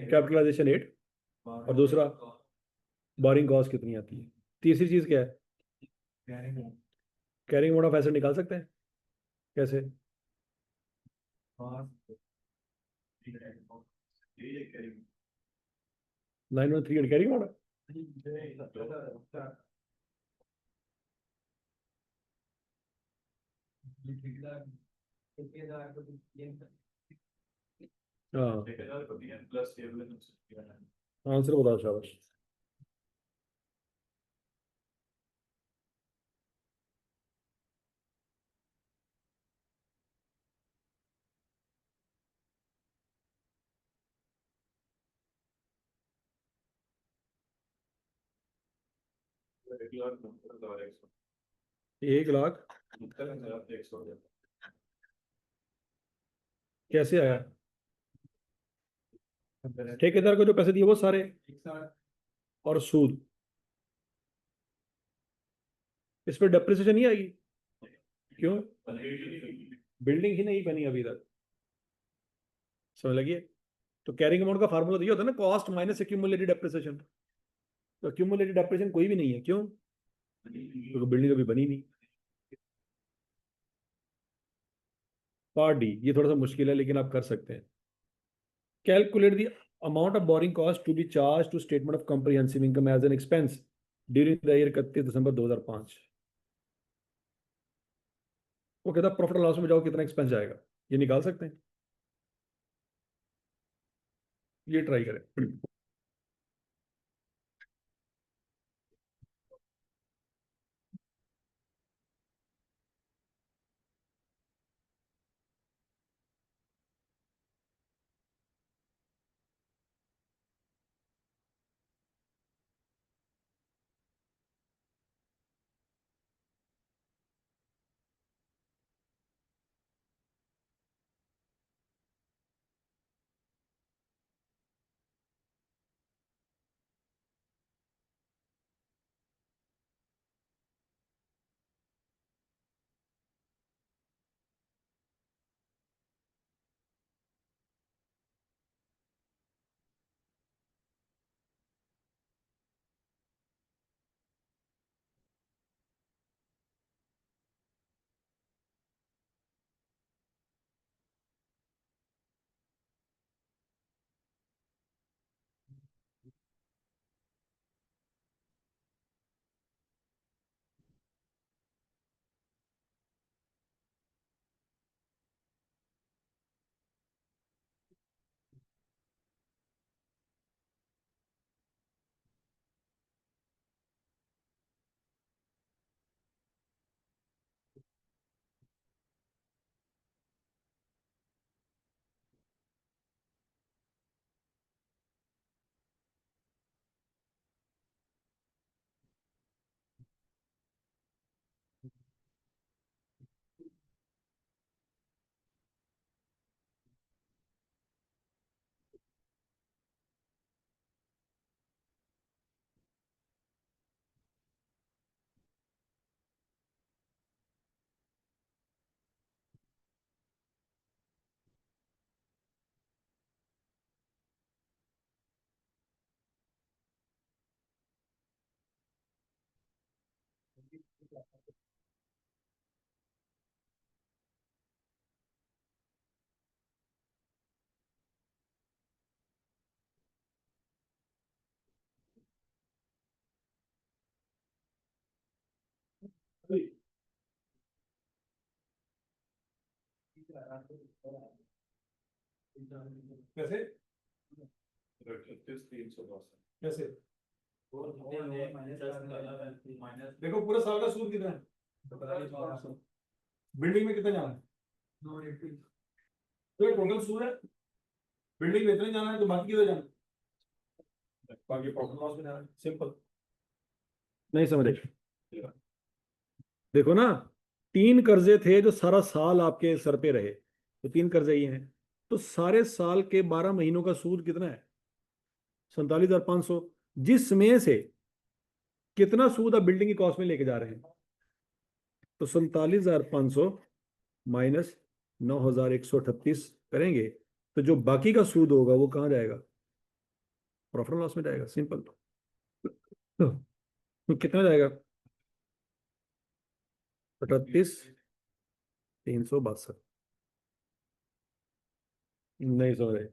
कैपिटलाइजेशन 8 और दूसरा बोरिंग कॉस्ट कितनी आती है। तीसरी चीज क्या है? कैरिंग अमाउंट ऑफ एसेट निकाल सकते हैं कैसे? 913 कैरिंग अमाउंट। हाँ, प्लस टेबल आंसर बताओ शाबाश। 1,69,100 1,69,100 कैसे आया? ठेकेदार को जो पैसे दिए वो सारे और सूद, इस पर डेप्रिसिएशन नहीं आएगी? क्यों? बिल्डिंग ही नहीं बनी अभी तक, समझ लगिए। तो कैरिंग अमाउंट का फार्मूला तो ये होता है ना, कॉस्ट माइनस एक्यूमुलेटेड डेप्रिसिएशन। तो एक्यूमुलेटेड डेप्रिसिएशन कोई भी नहीं है, क्यों? क्योंकि बिल्डिंग अभी बनी नहीं। पार्ट डी, ये थोड़ा सा मुश्किल है लेकिन आप कर सकते हैं। Calculate the amount of borrowing cost to be charge to statement of comprehensive income as an expense during the year 31 दिसंबर 2005। वो कहता प्रॉफिट लॉस में जाओ कितना एक्सपेंस जाएगा, ये निकाल सकते हैं, ये ट्राई करें। कैसे? 38,362 कैसे? माइनस देखो पूरा साल का सूद कितना है, बिल्डिंग में कितना जाना है, तो ये टोटल सूद है, बिल्डिंग में इतना जाना है तो बाकी कितना जाना है, बाकी प्रॉफिट लॉस में जाना है, सिंपल। नहीं समझे? देखो ना, 3 कर्जे थे जो सारा साल आपके सर पे रहे, तो 3 कर्जे ये हैं, तो सारे साल के 12 महीनों का सूद कितना है? 47,500। जिसमें से कितना सूद आप बिल्डिंग की कॉस्ट में लेके जा रहे हैं, तो 47,500 माइनस 9,138 करेंगे, तो जो बाकी का सूद होगा वो कहाँ जाएगा? प्रॉफिट लॉस में जाएगा, सिंपल। तो कितना जाएगा? 38,362। नहीं समझ रहे?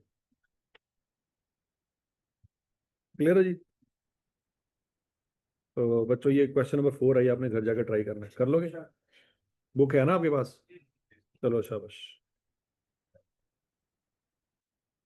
क्लियर है जी? तो बच्चों ये क्वेश्चन नंबर 4 है, आपने घर जाकर ट्राई करना है, कर लोगे? बुक है ना आपके पास? चलो शाबाश।